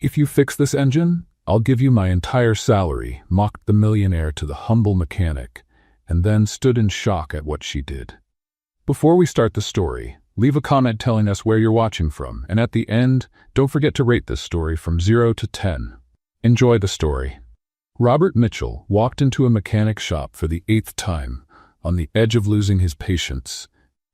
"If you fix this engine, I'll give you my entire salary," mocked the millionaire to the humble mechanic, and then stood in shock at what she did. Before we start the story, leave a comment telling us where you're watching from, and at the end, don't forget to rate this story from 0 to 10. Enjoy the story. Robert Mitchell walked into a mechanic shop for the 8th time, on the edge of losing his patience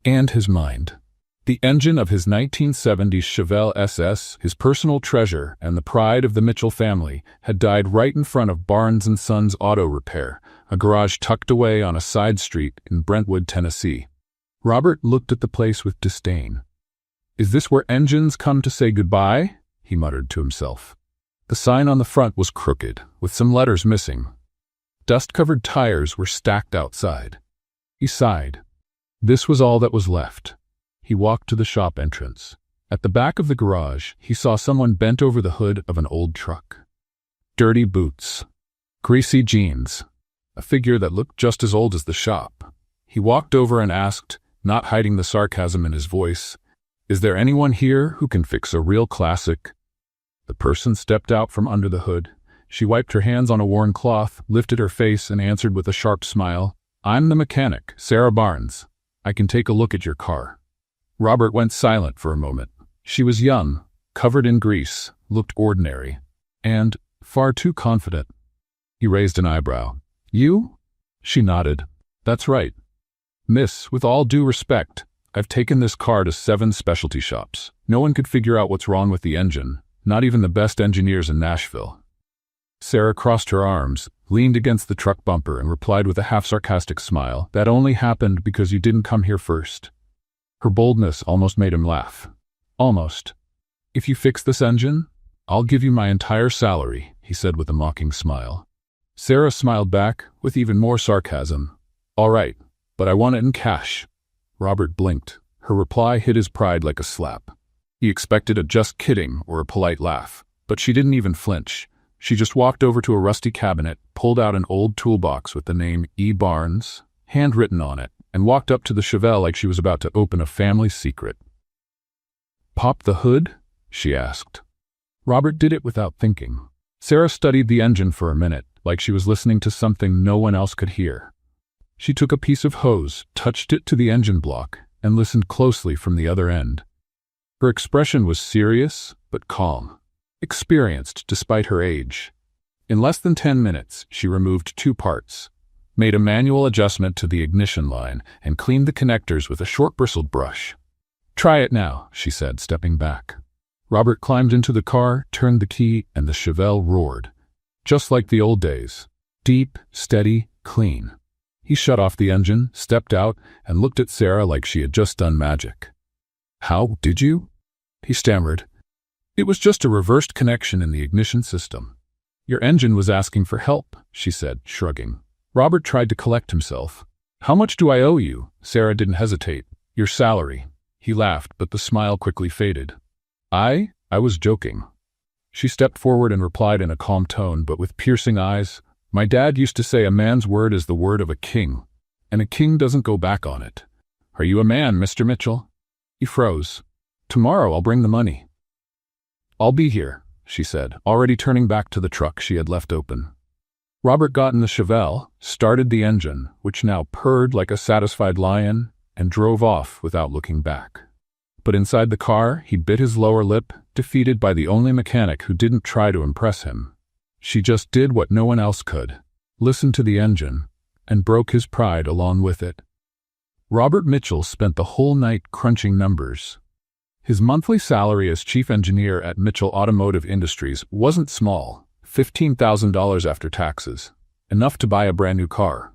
and his mind. The engine of his 1970s Chevelle SS, his personal treasure and the pride of the Mitchell family, had died right in front of Barnes & Sons Auto Repair, a garage tucked away on a side street in Brentwood, Tennessee. Robert looked at the place with disdain. "Is this where engines come to say goodbye?" he muttered to himself. The sign on the front was crooked, with some letters missing. Dust-covered tires were stacked outside. He sighed. This was all that was left. He walked to the shop entrance. At the back of the garage, he saw someone bent over the hood of an old truck. Dirty boots. Greasy jeans. A figure that looked just as old as the shop. He walked over and asked, not hiding the sarcasm in his voice, "Is there anyone here who can fix a real classic?" The person stepped out from under the hood. She wiped her hands on a worn cloth, lifted her face, and answered with a sharp smile, "I'm the mechanic, Sarah Barnes. I can take a look at your car." Robert went silent for a moment. She was young, covered in grease, looked ordinary, and far too confident. He raised an eyebrow. "You?" She nodded. "That's right. Miss, with all due respect, I've taken this car to 7 specialty shops. No one could figure out what's wrong with the engine, not even the best engineers in Nashville." Sarah crossed her arms, leaned against the truck bumper, and replied with a half-sarcastic smile, "That only happened because you didn't come here first." Her boldness almost made him laugh. "Almost. If you fix this engine, I'll give you my entire salary," he said with a mocking smile. Sarah smiled back, with even more sarcasm. "All right, but I want it in cash." Robert blinked. Her reply hit his pride like a slap. He expected a "just kidding" or a polite laugh, but she didn't even flinch. She just walked over to a rusty cabinet, pulled out an old toolbox with the name E. Barnes, handwritten on it, and walked up to the Chevelle like she was about to open a family secret. "Pop the hood?" she asked. Robert did it without thinking. Sarah studied the engine for a minute, like she was listening to something no one else could hear. She took a piece of hose, touched it to the engine block, and listened closely from the other end. Her expression was serious, but calm. Experienced despite her age. In less than 10 minutes, she removed 2 parts, made a manual adjustment to the ignition line, and cleaned the connectors with a short bristled brush. "Try it now," she said, stepping back. Robert climbed into the car, turned the key, and the Chevelle roared. Just like the old days. Deep, steady, clean. He shut off the engine, stepped out, and looked at Sarah like she had just done magic. "How did you?" he stammered. "It was just a reversed connection in the ignition system." "Your engine was asking for help," she said, shrugging. Robert tried to collect himself. "How much do I owe you?" Sarah didn't hesitate. "Your salary." He laughed, but the smile quickly faded. I was joking." She stepped forward and replied in a calm tone, but with piercing eyes, "My dad used to say a man's word is the word of a king, and a king doesn't go back on it. Are you a man, Mr. Mitchell?" He froze. "Tomorrow I'll bring the money." "I'll be here," she said, already turning back to the truck she had left open. Robert got in the Chevelle, started the engine, which now purred like a satisfied lion, and drove off without looking back. But inside the car, he bit his lower lip, defeated by the only mechanic who didn't try to impress him. She just did what no one else could, listened to the engine, and broke his pride along with it. Robert Mitchell spent the whole night crunching numbers. His monthly salary as chief engineer at Mitchell Automotive Industries wasn't small. $15,000 after taxes, enough to buy a brand new car,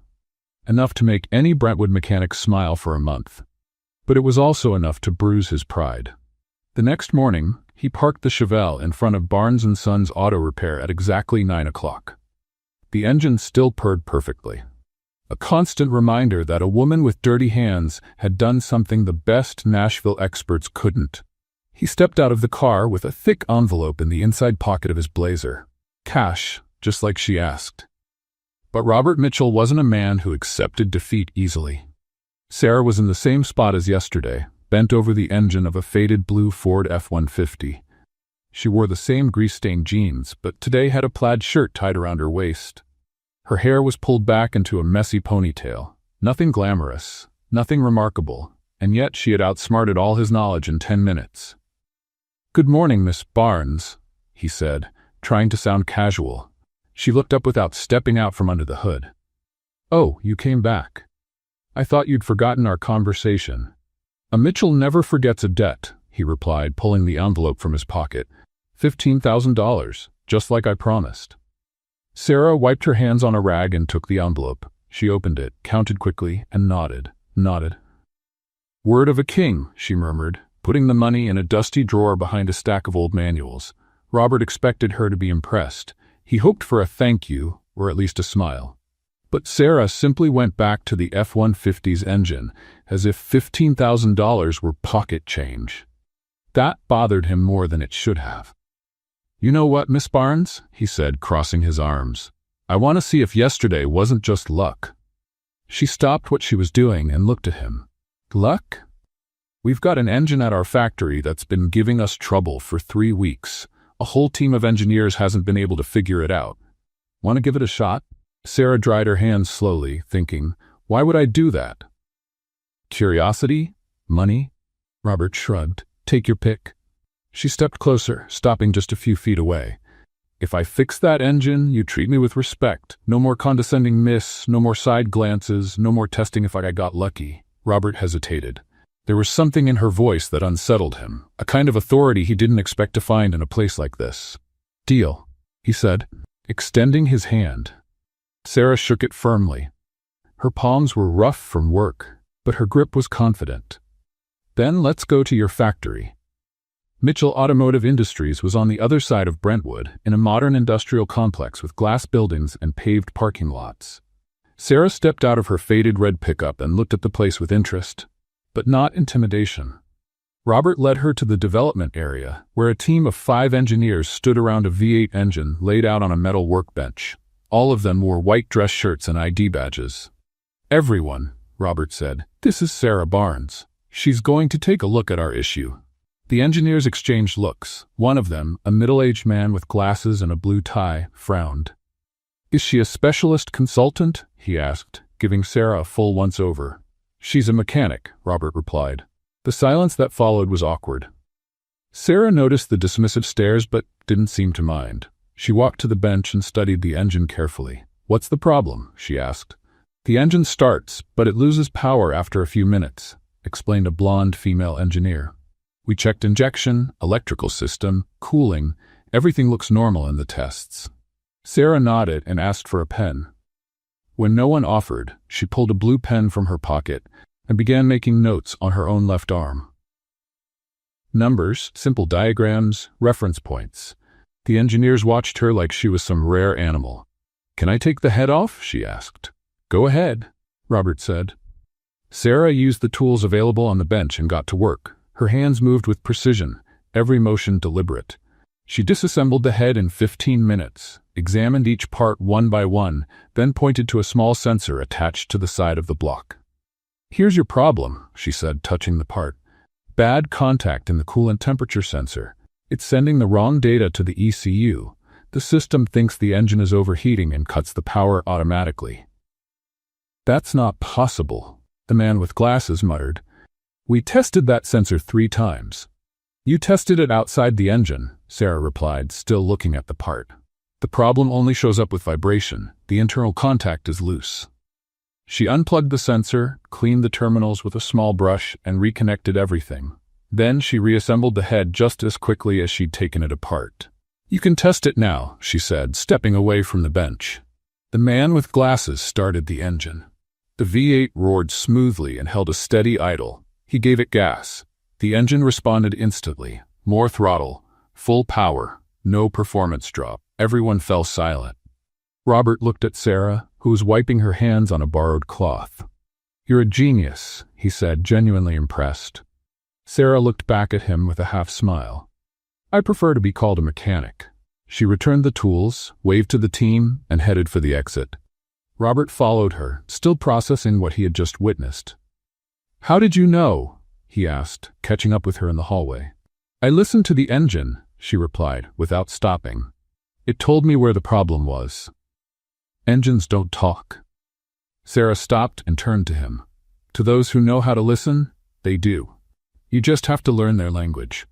enough to make any Brentwood mechanic smile for a month. But it was also enough to bruise his pride. The next morning, he parked the Chevelle in front of Barnes & Sons Auto Repair at exactly 9 o'clock. The engine still purred perfectly. A constant reminder that a woman with dirty hands had done something the best Nashville experts couldn't. He stepped out of the car with a thick envelope in the inside pocket of his blazer. Cash, just like she asked. But Robert Mitchell wasn't a man who accepted defeat easily. Sarah was in the same spot as yesterday, bent over the engine of a faded blue Ford F-150. She wore the same grease-stained jeans, but today had a plaid shirt tied around her waist. Her hair was pulled back into a messy ponytail. Nothing glamorous, nothing remarkable, and yet she had outsmarted all his knowledge in 10 minutes. "Good morning, Miss Barnes," he said, trying to sound casual. She looked up without stepping out from under the hood. "Oh, you came back. I thought you'd forgotten our conversation." "A Mitchell never forgets a debt," he replied, pulling the envelope from his pocket. $15,000, just like I promised. Sarah wiped her hands on a rag and took the envelope. She opened it, counted quickly, and nodded. "Word of a king," she murmured, putting the money in a dusty drawer behind a stack of old manuals. Robert expected her to be impressed. He hoped for a thank you, or at least a smile. But Sarah simply went back to the F-150's engine, as if $15,000 were pocket change. That bothered him more than it should have. "You know what, Miss Barnes?" he said, crossing his arms. "I want to see if yesterday wasn't just luck." She stopped what she was doing and looked at him. "Luck? We've got an engine at our factory that's been giving us trouble for 3 weeks. A whole team of engineers hasn't been able to figure it out. Want to give it a shot?" Sarah dried her hands slowly, thinking, "Why would I do that? Curiosity? Money?" Robert shrugged. "Take your pick." She stepped closer, stopping just a few feet away. "If I fix that engine, you treat me with respect. No more condescending miss, no more side glances, no more testing if I got lucky." Robert hesitated. There was something in her voice that unsettled him, a kind of authority he didn't expect to find in a place like this. "Deal," he said, extending his hand. Sarah shook it firmly. Her palms were rough from work, but her grip was confident. "Then let's go to your factory." Mitchell Automotive Industries was on the other side of Brentwood, in a modern industrial complex with glass buildings and paved parking lots. Sarah stepped out of her faded red pickup and looked at the place with interest, but not intimidation. Robert led her to the development area, where a team of 5 engineers stood around a V8 engine laid out on a metal workbench. All of them wore white dress shirts and ID badges. "Everyone," Robert said, "this is Sarah Barnes. She's going to take a look at our issue." The engineers exchanged looks. One of them, a middle-aged man with glasses and a blue tie, frowned. "Is she a specialist consultant?" he asked, giving Sarah a full once-over. "She's a mechanic," Robert replied. The silence that followed was awkward. Sarah noticed the dismissive stares but didn't seem to mind. She walked to the bench and studied the engine carefully. "What's the problem?" she asked. "The engine starts, but it loses power after a few minutes," explained a blonde female engineer. "We checked injection, electrical system, cooling. Everything looks normal in the tests." Sarah nodded and asked for a pen. When no one offered, she pulled a blue pen from her pocket and began making notes on her own left arm. Numbers, simple diagrams, reference points. The engineers watched her like she was some rare animal. "Can I take the head off?" she asked. "Go ahead," Robert said. Sarah used the tools available on the bench and got to work. Her hands moved with precision, every motion deliberate. She disassembled the head in 15 minutes, examined each part one by one, then pointed to a small sensor attached to the side of the block. "Here's your problem," she said, touching the part. "Bad contact in the coolant temperature sensor. It's sending the wrong data to the ECU. The system thinks the engine is overheating and cuts the power automatically." "That's not possible," the man with glasses muttered. "We tested that sensor 3 times. "You tested it outside the engine," Sarah replied, still looking at the part. "The problem only shows up with vibration. The internal contact is loose." She unplugged the sensor, cleaned the terminals with a small brush, and reconnected everything. Then she reassembled the head just as quickly as she'd taken it apart. "You can test it now," she said, stepping away from the bench. The man with glasses started the engine. The V8 roared smoothly and held a steady idle. He gave it gas. The engine responded instantly. More throttle, full power, no performance drop. Everyone fell silent. Robert looked at Sarah, who was wiping her hands on a borrowed cloth. "You're a genius," he said, genuinely impressed. Sarah looked back at him with a half-smile. "I prefer to be called a mechanic." She returned the tools, waved to the team, and headed for the exit. Robert followed her, still processing what he had just witnessed. "How did you know?" he asked, catching up with her in the hallway. "I listened to the engine," she replied, without stopping. It told me where the problem was. Engines don't talk. Sarah stopped and turned to him. To those who know how to listen, they do. You just have to learn their language.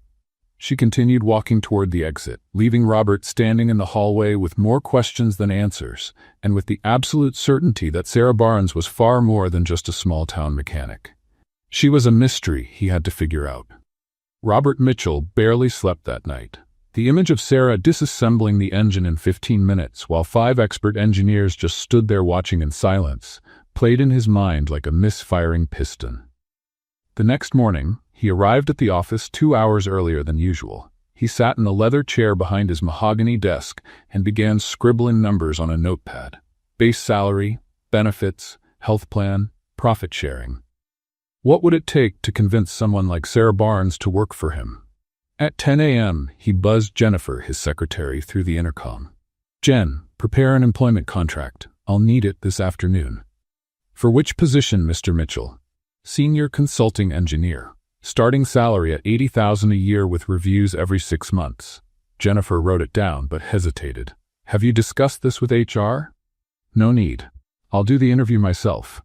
She continued walking toward the exit, leaving Robert standing in the hallway with more questions than answers, and with the absolute certainty that Sarah Barnes was far more than just a small-town mechanic. She was a mystery he had to figure out. Robert Mitchell barely slept that night. The image of Sarah disassembling the engine in 15 minutes while 5 expert engineers just stood there watching in silence played in his mind like a misfiring piston. The next morning, he arrived at the office 2 hours earlier than usual. He sat in a leather chair behind his mahogany desk and began scribbling numbers on a notepad. Base salary, benefits, health plan, profit sharing. What would it take to convince someone like Sarah Barnes to work for him? At 10 a.m., he buzzed Jennifer, his secretary, through the intercom. "Jen, prepare an employment contract. I'll need it this afternoon." "For which position, Mr. Mitchell?" "Senior consulting engineer. Starting salary at $80,000 a year with reviews every 6 months. Jennifer wrote it down but hesitated. "Have you discussed this with HR?" "No need. I'll do the interview myself."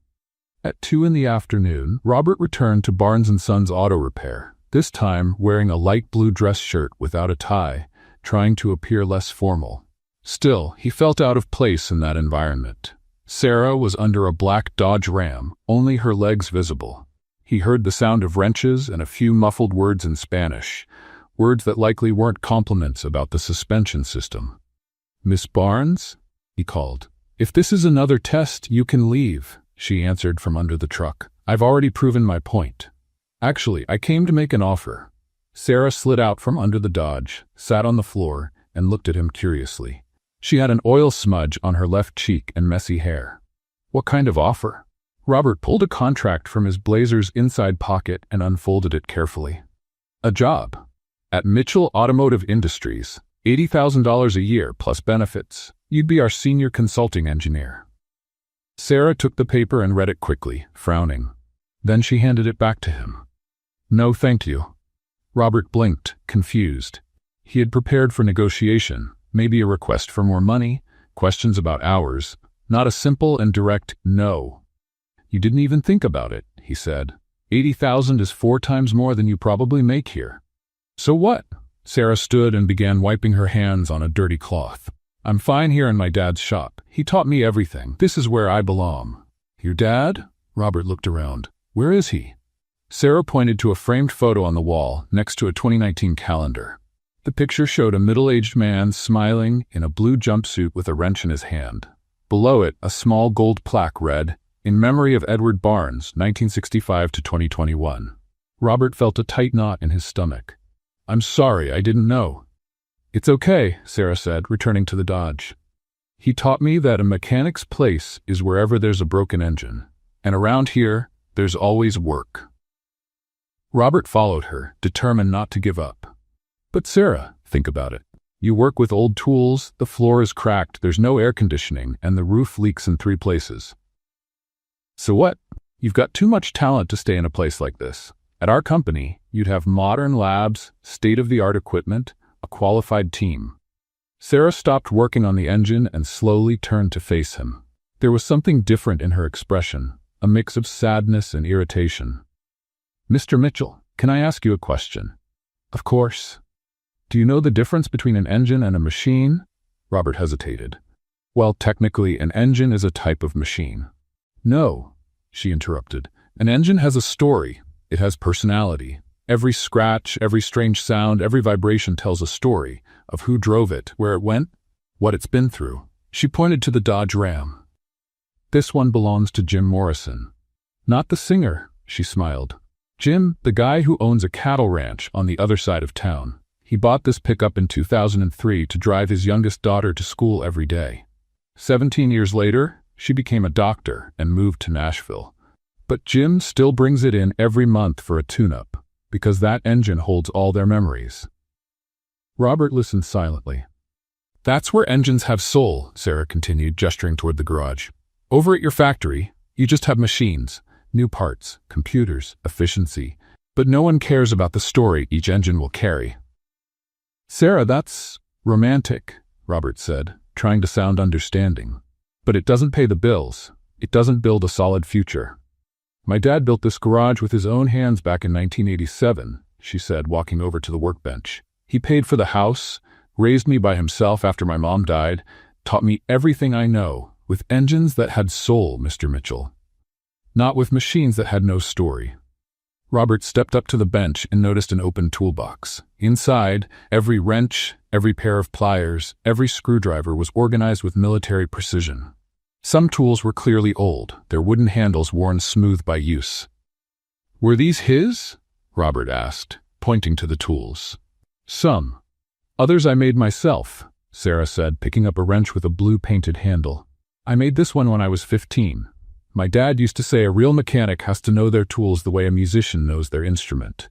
At 2 in the afternoon, Robert returned to Barnes & Sons Auto Repair, this time wearing a light blue dress shirt without a tie, trying to appear less formal. Still, he felt out of place in that environment. Sarah was under a black Dodge Ram, only her legs visible. He heard the sound of wrenches and a few muffled words in Spanish, words that likely weren't compliments about the suspension system. "Miss Barnes?" he called. "If this is another test, you can leave," she answered from under the truck. "I've already proven my point. Actually, I came to make an offer." Sarah slid out from under the Dodge, sat on the floor, and looked at him curiously. She had an oil smudge on her left cheek and messy hair. "What kind of offer?" Robert pulled a contract from his blazer's inside pocket and unfolded it carefully. "A job. At Mitchell Automotive Industries, $80,000 a year plus benefits. You'd be our senior consulting engineer." Sarah took the paper and read it quickly, frowning. Then she handed it back to him. "No, thank you." Robert blinked, confused. He had prepared for negotiation, maybe a request for more money, questions about hours, not a simple and direct no. "You didn't even think about it," he said. $80,000 is 4 times more than you probably make here." "So what?" Sarah stood and began wiping her hands on a dirty cloth. "I'm fine here in my dad's shop. He taught me everything. This is where I belong." "Your dad?" Robert looked around. "Where is he?" Sarah pointed to a framed photo on the wall next to a 2019 calendar. The picture showed a middle-aged man smiling in a blue jumpsuit with a wrench in his hand. Below it, a small gold plaque read, "In memory of Edward Barnes, 1965 to 2021. Robert felt a tight knot in his stomach. "I'm sorry, I didn't know." "It's okay," Sarah said, returning to the Dodge. "He taught me that a mechanic's place is wherever there's a broken engine. And around here, there's always work." Robert followed her, determined not to give up. "But Sarah, think about it. You work with old tools, the floor is cracked, there's no air conditioning, and the roof leaks in 3 places. So what? You've got too much talent to stay in a place like this. At our company, you'd have modern labs, state-of-the-art equipment, a qualified team." Sarah stopped working on the engine and slowly turned to face him. There was something different in her expression, a mix of sadness and irritation. "Mr. Mitchell, can I ask you a question?" "Of course." "Do you know the difference between an engine and a machine?" Robert hesitated. "Well, technically, an engine is a type of machine." "No," she interrupted. "An engine has a story. It has personality. Every scratch, every strange sound, every vibration tells a story of who drove it, where it went, what it's been through." She pointed to the Dodge Ram. "This one belongs to Jim Morrison." "Not the singer," she smiled. "Jim, the guy who owns a cattle ranch on the other side of town. He bought this pickup in 2003 to drive his youngest daughter to school every day. 17 years later, she became a doctor and moved to Nashville. But Jim still brings it in every month for a tune-up, because that engine holds all their memories." Robert listened silently. "That's where engines have soul," Sarah continued, gesturing toward the garage. "Over at your factory, you just have machines, new parts, computers, efficiency, but no one cares about the story each engine will carry." Sarah, that's romantic, Robert said, trying to sound understanding. But it doesn't pay the bills. It doesn't build a solid future. My dad built this garage with his own hands back in 1987, she said, walking over to the workbench. He paid for the house, raised me by himself after my mom died, taught me everything I know, with engines that had soul, Mr. Mitchell. Not with machines that had no story. Robert stepped up to the bench and noticed an open toolbox. Inside, every wrench, every pair of pliers, every screwdriver was organized with military precision. Some tools were clearly old, their wooden handles worn smooth by use. Were these his? Robert asked, pointing to the tools. Some. Others I made myself, Sarah said, picking up a wrench with a blue-painted handle. I made this one when I was 15. My dad used to say a real mechanic has to know their tools the way a musician knows their instrument.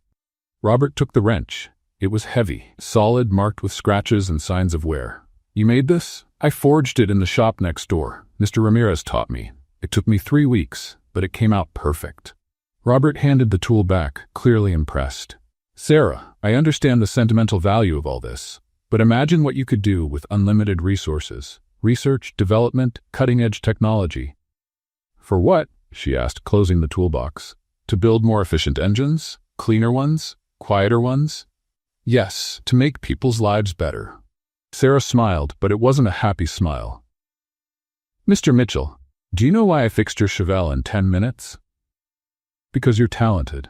Robert took the wrench. It was heavy, solid, marked with scratches and signs of wear. You made this? I forged it in the shop next door. Mr. Ramirez taught me. It took me 3 weeks, but it came out perfect. Robert handed the tool back, clearly impressed. Sarah, I understand the sentimental value of all this, but imagine what you could do with unlimited resources. Research, development, cutting-edge technology. For what? She asked, closing the toolbox. To build more efficient engines? Cleaner ones? Quieter ones? Yes, to make people's lives better. Sarah smiled, but it wasn't a happy smile. Mr. Mitchell, do you know why I fixed your Chevelle in 10 minutes? Because you're talented.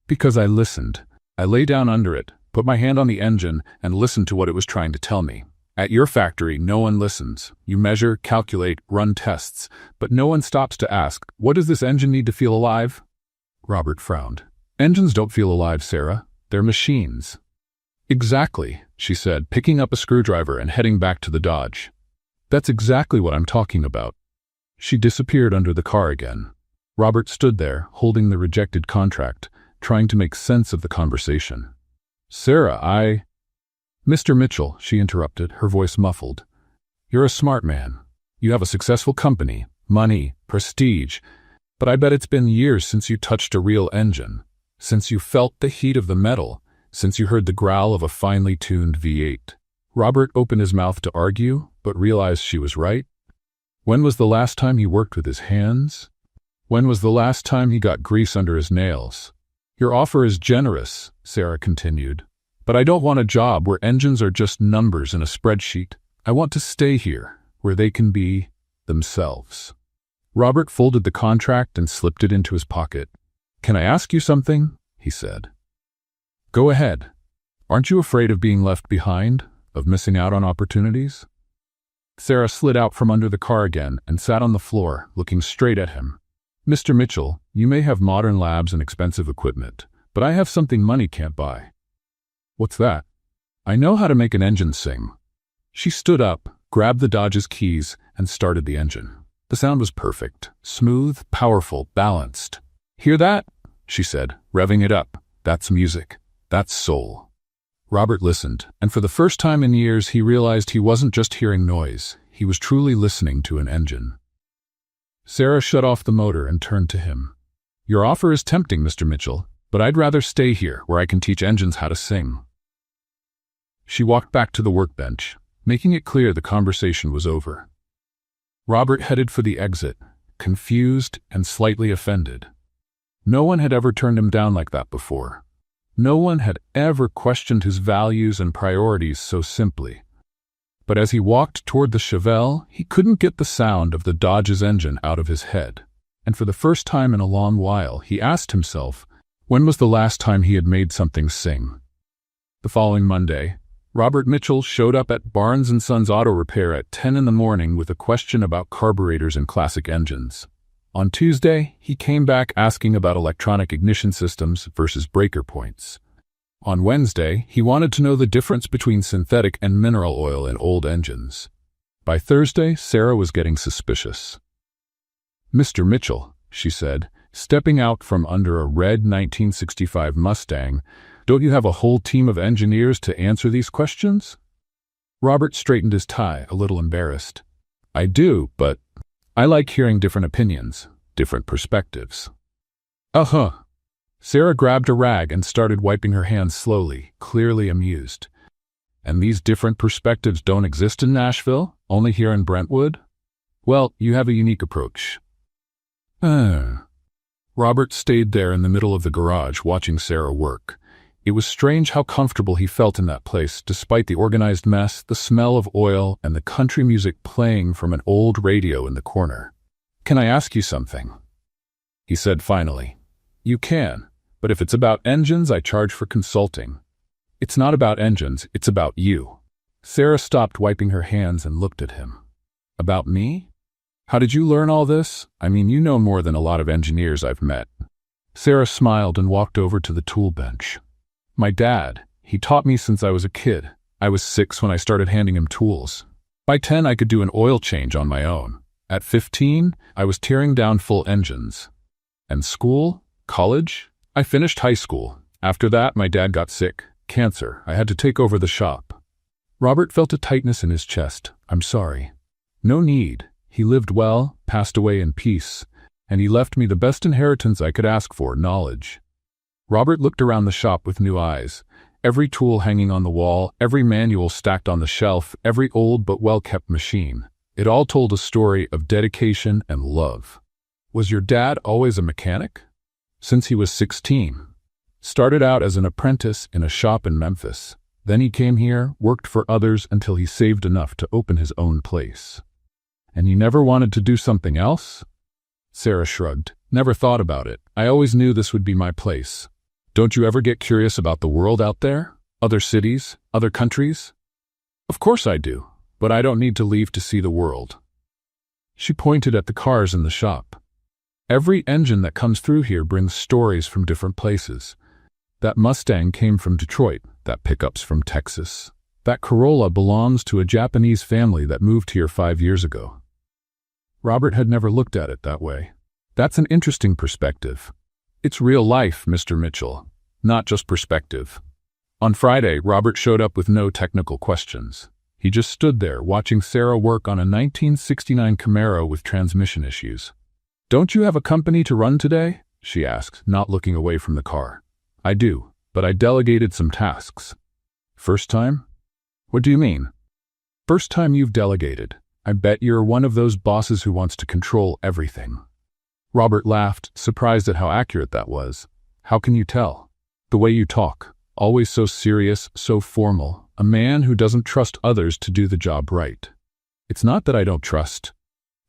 Because I listened. I lay down under it, put my hand on the engine, and listened to what it was trying to tell me. At your factory, no one listens. You measure, calculate, run tests, but no one stops to ask, what does this engine need to feel alive? Robert frowned. Engines don't feel alive, Sarah. They're machines. Exactly, she said, picking up a screwdriver and heading back to the Dodge. That's exactly what I'm talking about. She disappeared under the car again. Robert stood there, holding the rejected contract, trying to make sense of the conversation. Sarah, Mr. Mitchell, she interrupted, her voice muffled. You're a smart man. You have a successful company, money, prestige, but I bet it's been years since you touched a real engine, since you felt the heat of the metal, since you heard the growl of a finely tuned V8. Robert opened his mouth to argue, but realized she was right. When was the last time he worked with his hands? When was the last time he got grease under his nails? Your offer is generous, Sarah continued. But I don't want a job where engines are just numbers in a spreadsheet. I want to stay here, where they can be themselves. Robert folded the contract and slipped it into his pocket. Can I ask you something? He said. Go ahead. Aren't you afraid of being left behind, of missing out on opportunities? Sarah slid out from under the car again and sat on the floor, looking straight at him. Mr. Mitchell, you may have modern labs and expensive equipment, but I have something money can't buy. What's that? I know how to make an engine sing. She stood up, grabbed the Dodge's keys, and started the engine. The sound was perfect, smooth, powerful, balanced. Hear that? She said, revving it up. That's music. That's soul. Robert listened, and for the first time in years he realized he wasn't just hearing noise. He was truly listening to an engine. Sarah shut off the motor and turned to him. Your offer is tempting, Mr. Mitchell, but I'd rather stay here where I can teach engines how to sing. She walked back to the workbench, making it clear the conversation was over. Robert headed for the exit, confused and slightly offended. No one had ever turned him down like that before. No one had ever questioned his values and priorities so simply. But as he walked toward the Chevelle, he couldn't get the sound of the Dodge's engine out of his head. And for the first time in a long while, he asked himself, when was the last time he had made something sing? The following Monday, Robert Mitchell showed up at Barnes & Sons Auto Repair at 10 in the morning with a question about carburetors and classic engines. On Tuesday, he came back asking about electronic ignition systems versus breaker points. On Wednesday, he wanted to know the difference between synthetic and mineral oil in old engines. By Thursday, Sarah was getting suspicious. Mr. Mitchell, she said, stepping out from under a red 1965 Mustang, don't you have a whole team of engineers to answer these questions? Robert straightened his tie, a little embarrassed. I do, but I like hearing different opinions, different perspectives. Uh-huh. Sarah grabbed a rag and started wiping her hands slowly, clearly amused. And these different perspectives don't exist in Nashville, only here in Brentwood? Well, you have a unique approach. Robert stayed there in the middle of the garage watching Sarah work. It was strange how comfortable he felt in that place, despite the organized mess, the smell of oil, and the country music playing from an old radio in the corner. "Can I ask you something?" he said finally. "You can, but if it's about engines, I charge for consulting." "It's not about engines, it's about you." Sarah stopped wiping her hands and looked at him. "About me? How did you learn all this? I mean, you know more than a lot of engineers I've met." Sarah smiled and walked over to the tool bench. "My dad, he taught me since I was a kid. I was 6 when I started handing him tools. By 10, I could do an oil change on my own. At 15, I was tearing down full engines. And school? College? I finished high school. After that, my dad got sick. Cancer. I had to take over the shop." Robert felt a tightness in his chest. "I'm sorry." "No need. He lived well, passed away in peace, and he left me the best inheritance I could ask for, knowledge." Robert looked around the shop with new eyes. Every tool hanging on the wall, every manual stacked on the shelf, every old but well-kept machine. It all told a story of dedication and love. "Was your dad always a mechanic?" "Since he was 16. Started out as an apprentice in a shop in Memphis. Then he came here, worked for others until he saved enough to open his own place." "And he never wanted to do something else?" Sarah shrugged. "Never thought about it. I always knew this would be my place." "Don't you ever get curious about the world out there? Other cities? Other countries?" "Of course I do, but I don't need to leave to see the world." She pointed at the cars in the shop. "Every engine that comes through here brings stories from different places. That Mustang came from Detroit, that pickup's from Texas. That Corolla belongs to a Japanese family that moved here 5 years ago." Robert had never looked at it that way. "That's an interesting perspective. It's real life, Mr. Mitchell, not just perspective." On Friday, Robert showed up with no technical questions. He just stood there watching Sarah work on a 1969 Camaro with transmission issues. "Don't you have a company to run today?" she asked, not looking away from the car. "I do, but I delegated some tasks." "First time?" "What do you mean?" "First time you've delegated. I bet you're one of those bosses who wants to control everything." Robert laughed, surprised at how accurate that was. "How can you tell?" "The way you talk. Always so serious, so formal. A man who doesn't trust others to do the job right." "It's not that I don't trust."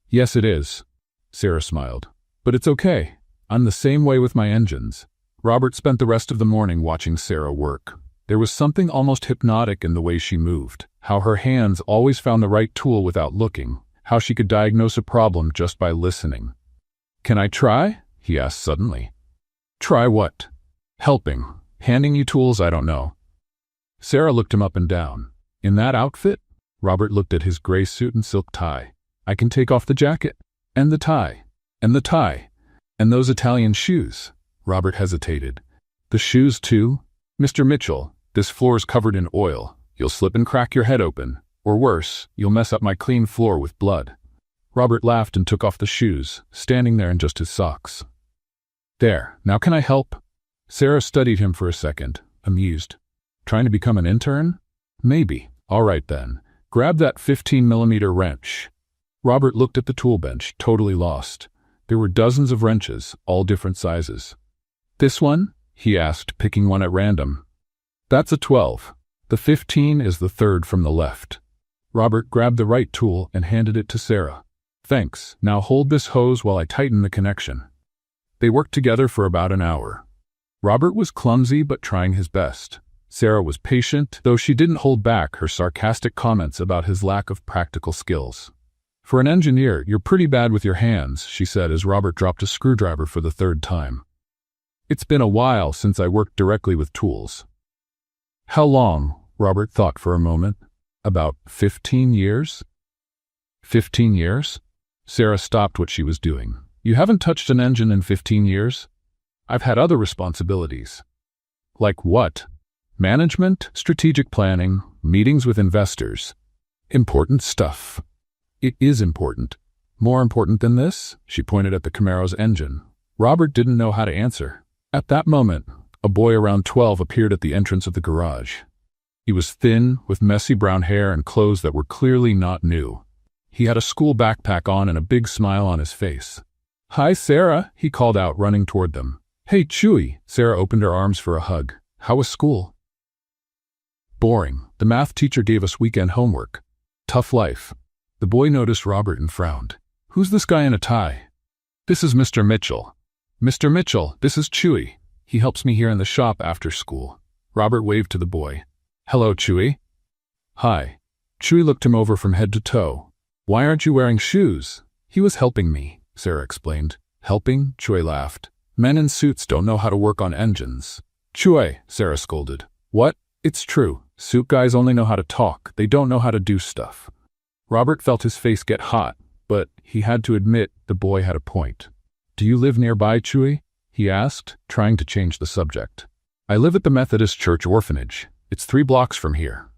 "Yes, it is." Sarah smiled. "But it's okay. I'm the same way with my engines." Robert spent the rest of the morning watching Sarah work. There was something almost hypnotic in the way she moved, how her hands always found the right tool without looking, how she could diagnose a problem just by listening. "Can I try?" he asked suddenly. "Try what?" "Helping. Handing you tools I don't know." Sarah looked him up and down. "In that outfit?" Robert looked at his gray suit and silk tie. "I can take off the jacket. And the tie. And the tie. And those Italian shoes." Robert hesitated. "The shoes too? Mr. Mitchell, this floor's covered in oil. You'll slip and crack your head open. Or worse, you'll mess up my clean floor with blood." Robert laughed and took off the shoes, standing there in just his socks. "There, now can I help?" Sarah studied him for a second, amused. "Trying to become an intern?" "Maybe. All right then. Grab that 15mm wrench." Robert looked at the tool bench, totally lost. There were dozens of wrenches, all different sizes. "This one?" he asked, picking one at random. "That's a 12. The 15 is the third from the left." Robert grabbed the right tool and handed it to Sarah. "Thanks. Now hold this hose while I tighten the connection." They worked together for about an hour. Robert was clumsy but trying his best. Sarah was patient, though she didn't hold back her sarcastic comments about his lack of practical skills. "For an engineer, you're pretty bad with your hands," she said as Robert dropped a screwdriver for the 3rd time. "It's been a while since I worked directly with tools." "How long?" Robert thought for a moment. "About 15 years?" 15 years? Sarah stopped what she was doing. "You haven't touched an engine in 15 years? I've had other responsibilities." "Like what?" "Management, strategic planning, meetings with investors. Important stuff." "It is important." "More important than this?" She pointed at the Camaro's engine. Robert didn't know how to answer. At that moment, a boy around 12 appeared at the entrance of the garage. He was thin, with messy brown hair and clothes that were clearly not new. He had a school backpack on and a big smile on his face. "Hi, Sarah," he called out, running toward them. "Hey, Chewy." Sarah opened her arms for a hug. "How was school?" "Boring. The math teacher gave us weekend homework. Tough life." The boy noticed Robert and frowned. "Who's this guy in a tie?" "This is Mr. Mitchell." "Mr. Mitchell, this is Chewy. He helps me here in the shop after school." Robert waved to the boy. "Hello, Chewy." "Hi." Chewy looked him over from head to toe. "Why aren't you wearing shoes?" "He was helping me," Sarah explained. "Helping?" Chewy laughed. "Men in suits don't know how to work on engines." "Chewy," Sarah scolded. "What? It's true. Suit guys only know how to talk. They don't know how to do stuff." Robert felt his face get hot, but he had to admit the boy had a point. "Do you live nearby, Chewy?" he asked, trying to change the subject. "I live at the Methodist Church orphanage. It's 3 blocks from here."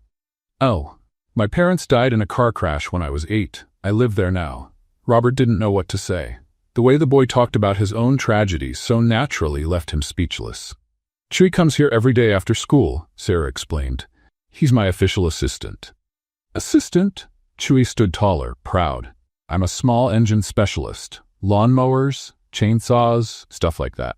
"Oh. My parents died in a car crash when I was 8. I live there now." Robert didn't know what to say. The way the boy talked about his own tragedies so naturally left him speechless. "Chewy comes here every day after school," Sarah explained. "He's my official assistant." "Assistant?" Chewy stood taller, proud. "I'm a small engine specialist. Lawnmowers, chainsaws, stuff like that."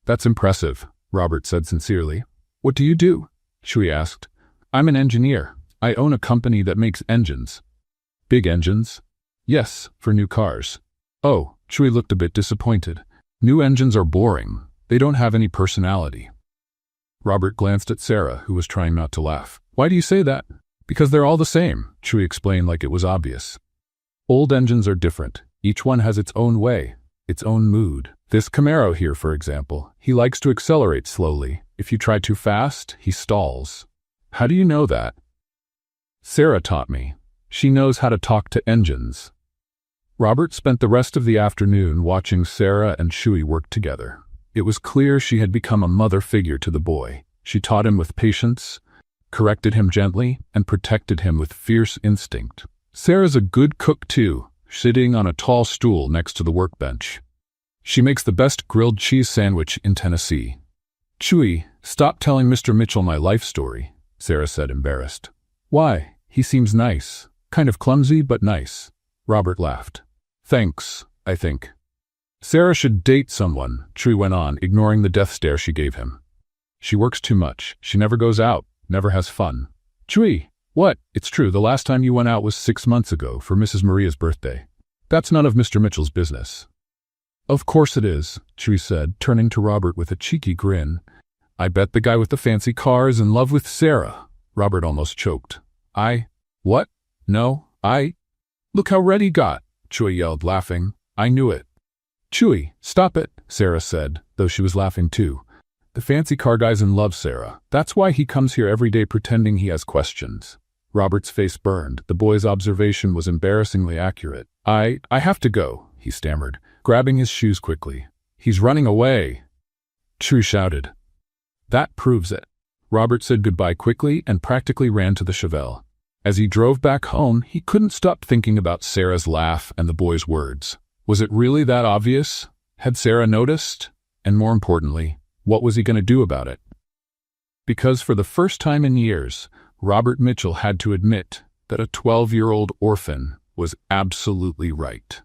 "That's impressive," Robert said sincerely. "What do you do?" Chewy asked. "I'm an engineer. I own a company that makes engines." "Big engines?" "Yes, for new cars." "Oh," Chewy looked a bit disappointed. "New engines are boring. They don't have any personality." Robert glanced at Sarah, who was trying not to laugh. "Why do you say that?" "Because they're all the same," Chewy explained like it was obvious. "Old engines are different. Each one has its own way, its own mood. This Camaro here, for example, he likes to accelerate slowly. If you try too fast, he stalls." "How do you know that?" "Sarah taught me. She knows how to talk to engines." Robert spent the rest of the afternoon watching Sarah and Chewy work together. It was clear she had become a mother figure to the boy. She taught him with patience, corrected him gently, and protected him with fierce instinct. Sarah's a good cook too, sitting on a tall stool next to the workbench. She makes the best grilled cheese sandwich in Tennessee. "Chewy, stop telling Mr. Mitchell my life story," Sarah said, embarrassed. "Why? He seems nice. Kind of clumsy, but nice." Robert laughed. "Thanks, I think." "Sarah should date someone," Chewy went on, ignoring the death stare she gave him. "She works too much. She never goes out, never has fun." "Chewy, what?" "It's true, the last time you went out was 6 months ago for Mrs. Maria's birthday." "That's none of Mr. Mitchell's business." "Of course it is," Chewy said, turning to Robert with a cheeky grin. "I bet the guy with the fancy car is in love with Sarah." Robert almost choked. What? No, Look how red he got," Chewy yelled, laughing. "I knew it." "Chewy, stop it," Sarah said, though she was laughing too. "The fancy car guy's in love, Sarah. That's why he comes here every day pretending he has questions." Robert's face burned. The boy's observation was embarrassingly accurate. I have to go," he stammered, grabbing his shoes quickly. "He's running away," Chewy shouted. "That proves it." Robert said goodbye quickly and practically ran to the Chevelle. As he drove back home, he couldn't stop thinking about Sarah's laugh and the boy's words. Was it really that obvious? Had Sarah noticed? And more importantly, what was he going to do about it? Because for the first time in years, Robert Mitchell had to admit that a 12-year-old orphan was absolutely right.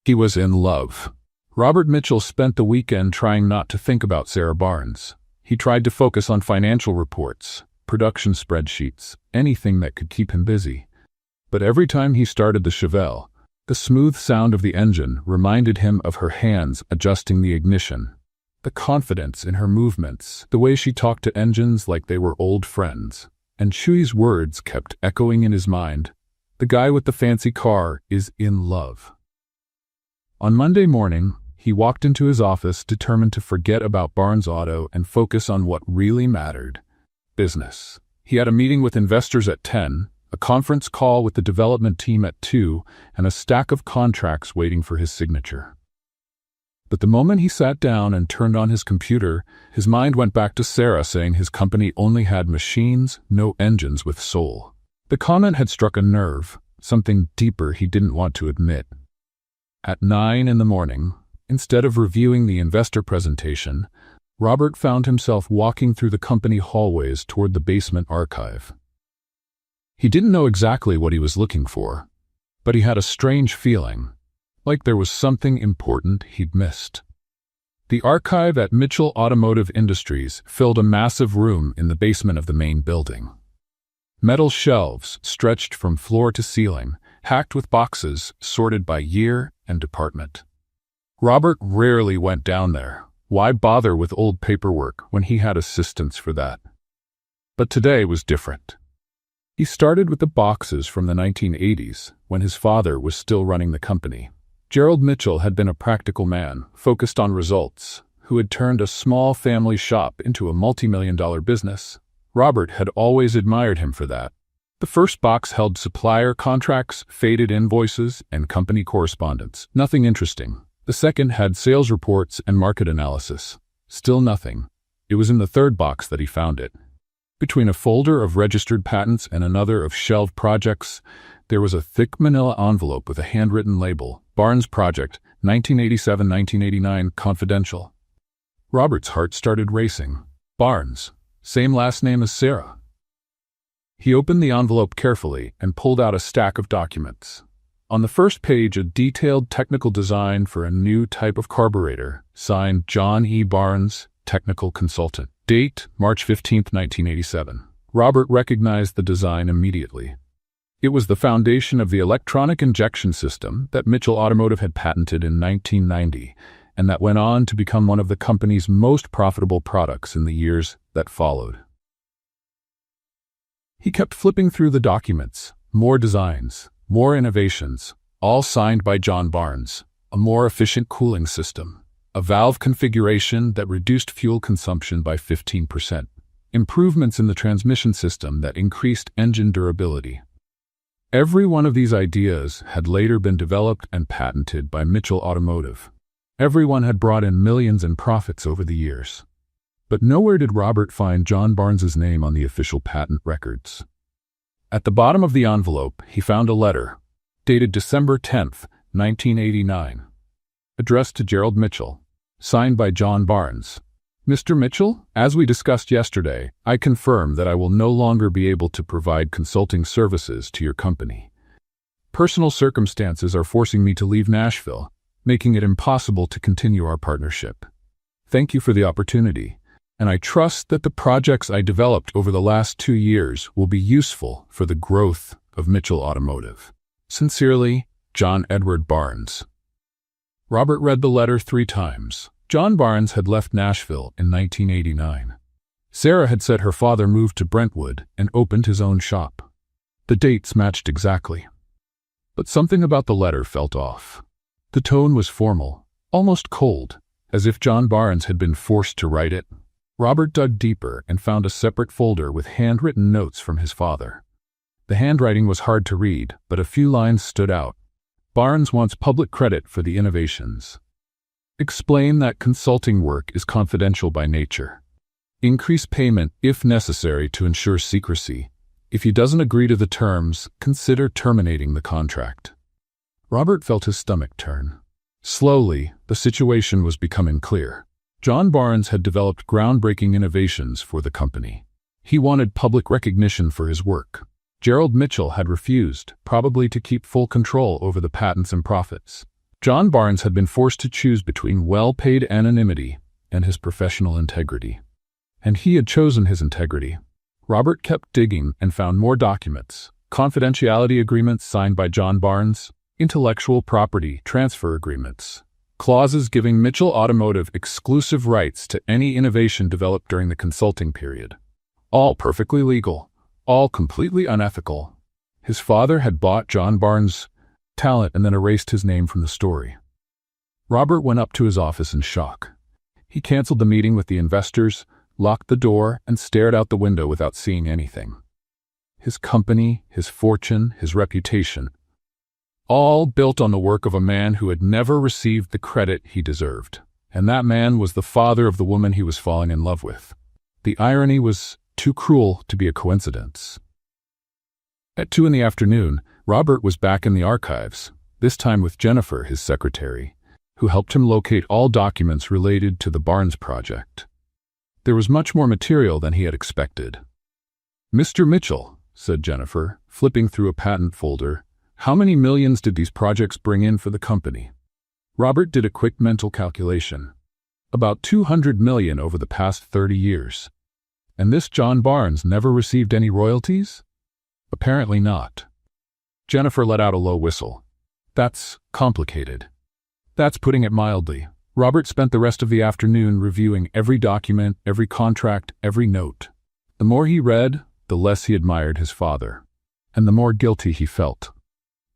He was in love. Robert Mitchell spent the weekend trying not to think about Sarah Barnes. He tried to focus on financial reports, production spreadsheets, anything that could keep him busy. But every time he started the Chevelle, the smooth sound of the engine reminded him of her hands adjusting the ignition, the confidence in her movements, the way she talked to engines like they were old friends. And Chewy's words kept echoing in his mind. The guy with the fancy car is in love. On Monday morning, he walked into his office determined to forget about Barnes Auto and focus on what really mattered. Business. He had a meeting with investors at 10, a conference call with the development team at 2, and a stack of contracts waiting for his signature. But the moment he sat down and turned on his computer, his mind went back to Sarah saying his company only had machines, no engines with soul. The comment had struck a nerve, something deeper he didn't want to admit. At 9 in the morning, instead of reviewing the investor presentation, Robert found himself walking through the company hallways toward the basement archive. He didn't know exactly what he was looking for, but he had a strange feeling, like there was something important he'd missed. The archive at Mitchell Automotive Industries filled a massive room in the basement of the main building. Metal shelves stretched from floor to ceiling, hacked with boxes sorted by year and department. Robert rarely went down there. Why bother with old paperwork when he had assistants for that? But today was different. He started with the boxes from the 1980s, when his father was still running the company. Gerald Mitchell had been a practical man, focused on results, who had turned a small family shop into a multi-million-dollar business. Robert had always admired him for that. The first box held supplier contracts, faded invoices, and company correspondence. Nothing interesting. The second had sales reports and market analysis. Still nothing. It was in the third box that he found it. Between a folder of registered patents and another of shelved projects, there was a thick manila envelope with a handwritten label, Barnes Project, 1987-1989, confidential. Robert's heart started racing. Barnes, same last name as Sarah. He opened the envelope carefully and pulled out a stack of documents. On the first page, a detailed technical design for a new type of carburetor, signed John E. Barnes, technical consultant. Date, March 15, 1987. Robert recognized the design immediately. It was the foundation of the electronic injection system that Mitchell Automotive had patented in 1990, and that went on to become one of the company's most profitable products in the years that followed. He kept flipping through the documents, more designs, more innovations, all signed by John Barnes. A more efficient cooling system, a valve configuration that reduced fuel consumption by 15%, improvements in the transmission system that increased engine durability. Every one of these ideas had later been developed and patented by Mitchell Automotive. Everyone had brought in millions in profits over the years. But nowhere did Robert find John Barnes's name on the official patent records. At the bottom of the envelope, he found a letter, dated December 10, 1989, addressed to Gerald Mitchell, signed by John Barnes. Mr. Mitchell, as we discussed yesterday, I confirm that I will no longer be able to provide consulting services to your company. Personal circumstances are forcing me to leave Nashville, making it impossible to continue our partnership. Thank you for the opportunity, and I trust that the projects I developed over the last 2 years will be useful for the growth of Mitchell Automotive. Sincerely, John Edward Barnes. Robert read the letter 3 times. John Barnes had left Nashville in 1989. Sarah had said her father moved to Brentwood and opened his own shop. The dates matched exactly. But something about the letter felt off. The tone was formal, almost cold, as if John Barnes had been forced to write it. Robert dug deeper and found a separate folder with handwritten notes from his father. The handwriting was hard to read, but a few lines stood out. Barnes wants public credit for the innovations. Explain that consulting work is confidential by nature. Increase payment if necessary to ensure secrecy. If he doesn't agree to the terms, consider terminating the contract. Robert felt his stomach turn. Slowly, the situation was becoming clear. John Barnes had developed groundbreaking innovations for the company. He wanted public recognition for his work. Gerald Mitchell had refused, probably to keep full control over the patents and profits. John Barnes had been forced to choose between well-paid anonymity and his professional integrity. And he had chosen his integrity. Robert kept digging and found more documents, confidentiality agreements signed by John Barnes, intellectual property transfer agreements, clauses giving Mitchell Automotive exclusive rights to any innovation developed during the consulting period. All perfectly legal, all completely unethical. His father had bought John Barnes' talent and then erased his name from the story. Robert went up to his office in shock. He canceled the meeting with the investors, locked the door, and stared out the window without seeing anything. His company, his fortune, his reputation, all built on the work of a man who had never received the credit he deserved. And that man was the father of the woman he was falling in love with. The irony was too cruel to be a coincidence. At 2 p.m, Robert was back in the archives, this time with Jennifer, his secretary, who helped him locate all documents related to the Barnes project. There was much more material than he had expected. Mr. Mitchell, said Jennifer, flipping through a patent folder. How many millions did these projects bring in for the company? Robert did a quick mental calculation. About 200 million over the past 30 years. And this John Barnes never received any royalties? Apparently not. Jennifer let out a low whistle. That's complicated. That's putting it mildly. Robert spent the rest of the afternoon reviewing every document, every contract, every note. The more he read, the less he admired his father, and the more guilty he felt.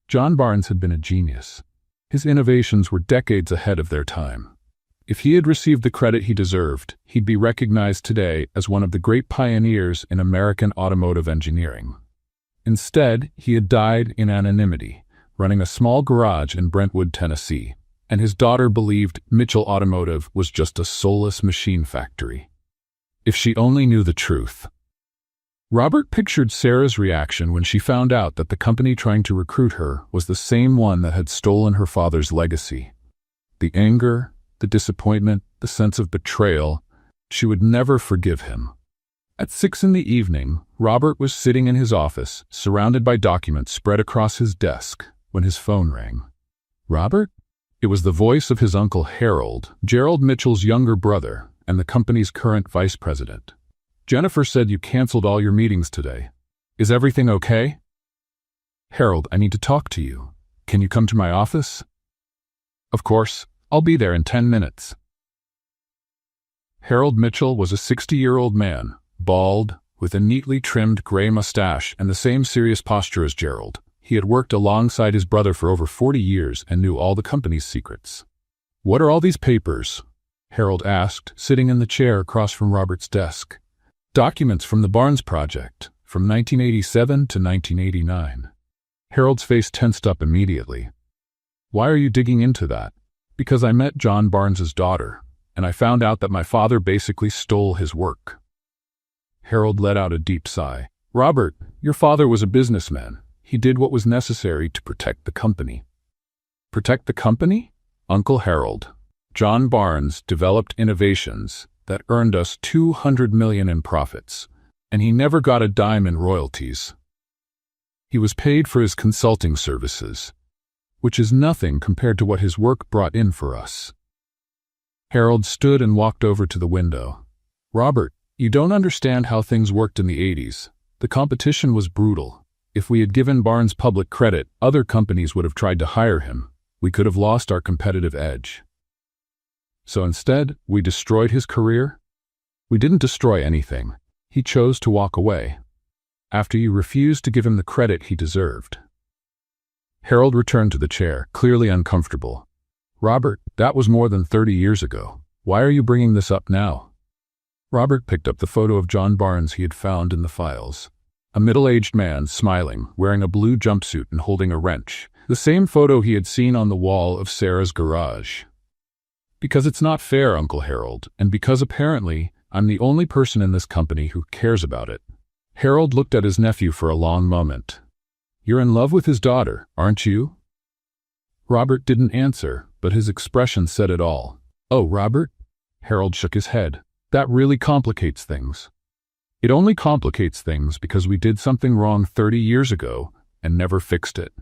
John Barnes had been a genius. His innovations were decades ahead of their time. If he had received the credit he deserved, he'd be recognized today as one of the great pioneers in American automotive engineering. Instead, he had died in anonymity, running a small garage in Brentwood, Tennessee, and his daughter believed Mitchell Automotive was just a soulless machine factory. If she only knew the truth. Robert pictured Sarah's reaction when she found out that the company trying to recruit her was the same one that had stolen her father's legacy. The anger, the disappointment, the sense of betrayal. She would never forgive him. At 6 p.m, Robert was sitting in his office, surrounded by documents spread across his desk, when his phone rang. Robert? It was the voice of his uncle Harold, Gerald Mitchell's younger brother, and the company's current vice president. Jennifer said you canceled all your meetings today. Is everything okay? Harold, I need to talk to you. Can you come to my office? Of course. I'll be there in 10 minutes. Harold Mitchell was a 60-year-old man, bald, with a neatly trimmed gray mustache and the same serious posture as Gerald. He had worked alongside his brother for over 40 years and knew all the company's secrets. What are all these papers? Harold asked, sitting in the chair across from Robert's desk. Documents from the Barnes project, from 1987 to 1989. Harold's face tensed up immediately. Why are you digging into that? Because I met John Barnes's daughter, and I found out that my father basically stole his work. Harold let out a deep sigh. Robert, your father was a businessman. He did what was necessary to protect the company. Protect the company? Uncle Harold, John Barnes developed innovations that earned us $200 million in profits, and he never got a dime in royalties. He was paid for his consulting services, which is nothing compared to what his work brought in for us. Harold stood and walked over to the window. Robert, you don't understand how things worked in the 80s. The competition was brutal. If we had given Barnes public credit, other companies would have tried to hire him. We could have lost our competitive edge. So instead, we destroyed his career? We didn't destroy anything. He chose to walk away, after you refused to give him the credit he deserved. Harold returned to the chair, clearly uncomfortable. Robert, that was more than 30 years ago. Why are you bringing this up now? Robert picked up the photo of John Barnes he had found in the files. A middle-aged man, smiling, wearing a blue jumpsuit and holding a wrench. The same photo he had seen on the wall of Sarah's garage. Because it's not fair, Uncle Harold, and because apparently I'm the only person in this company who cares about it. Harold looked at his nephew for a long moment. You're in love with his daughter, aren't you? Robert didn't answer, but his expression said it all. Oh, Robert? Harold shook his head. That really complicates things. It only complicates things because we did something wrong 30 years ago and never fixed it.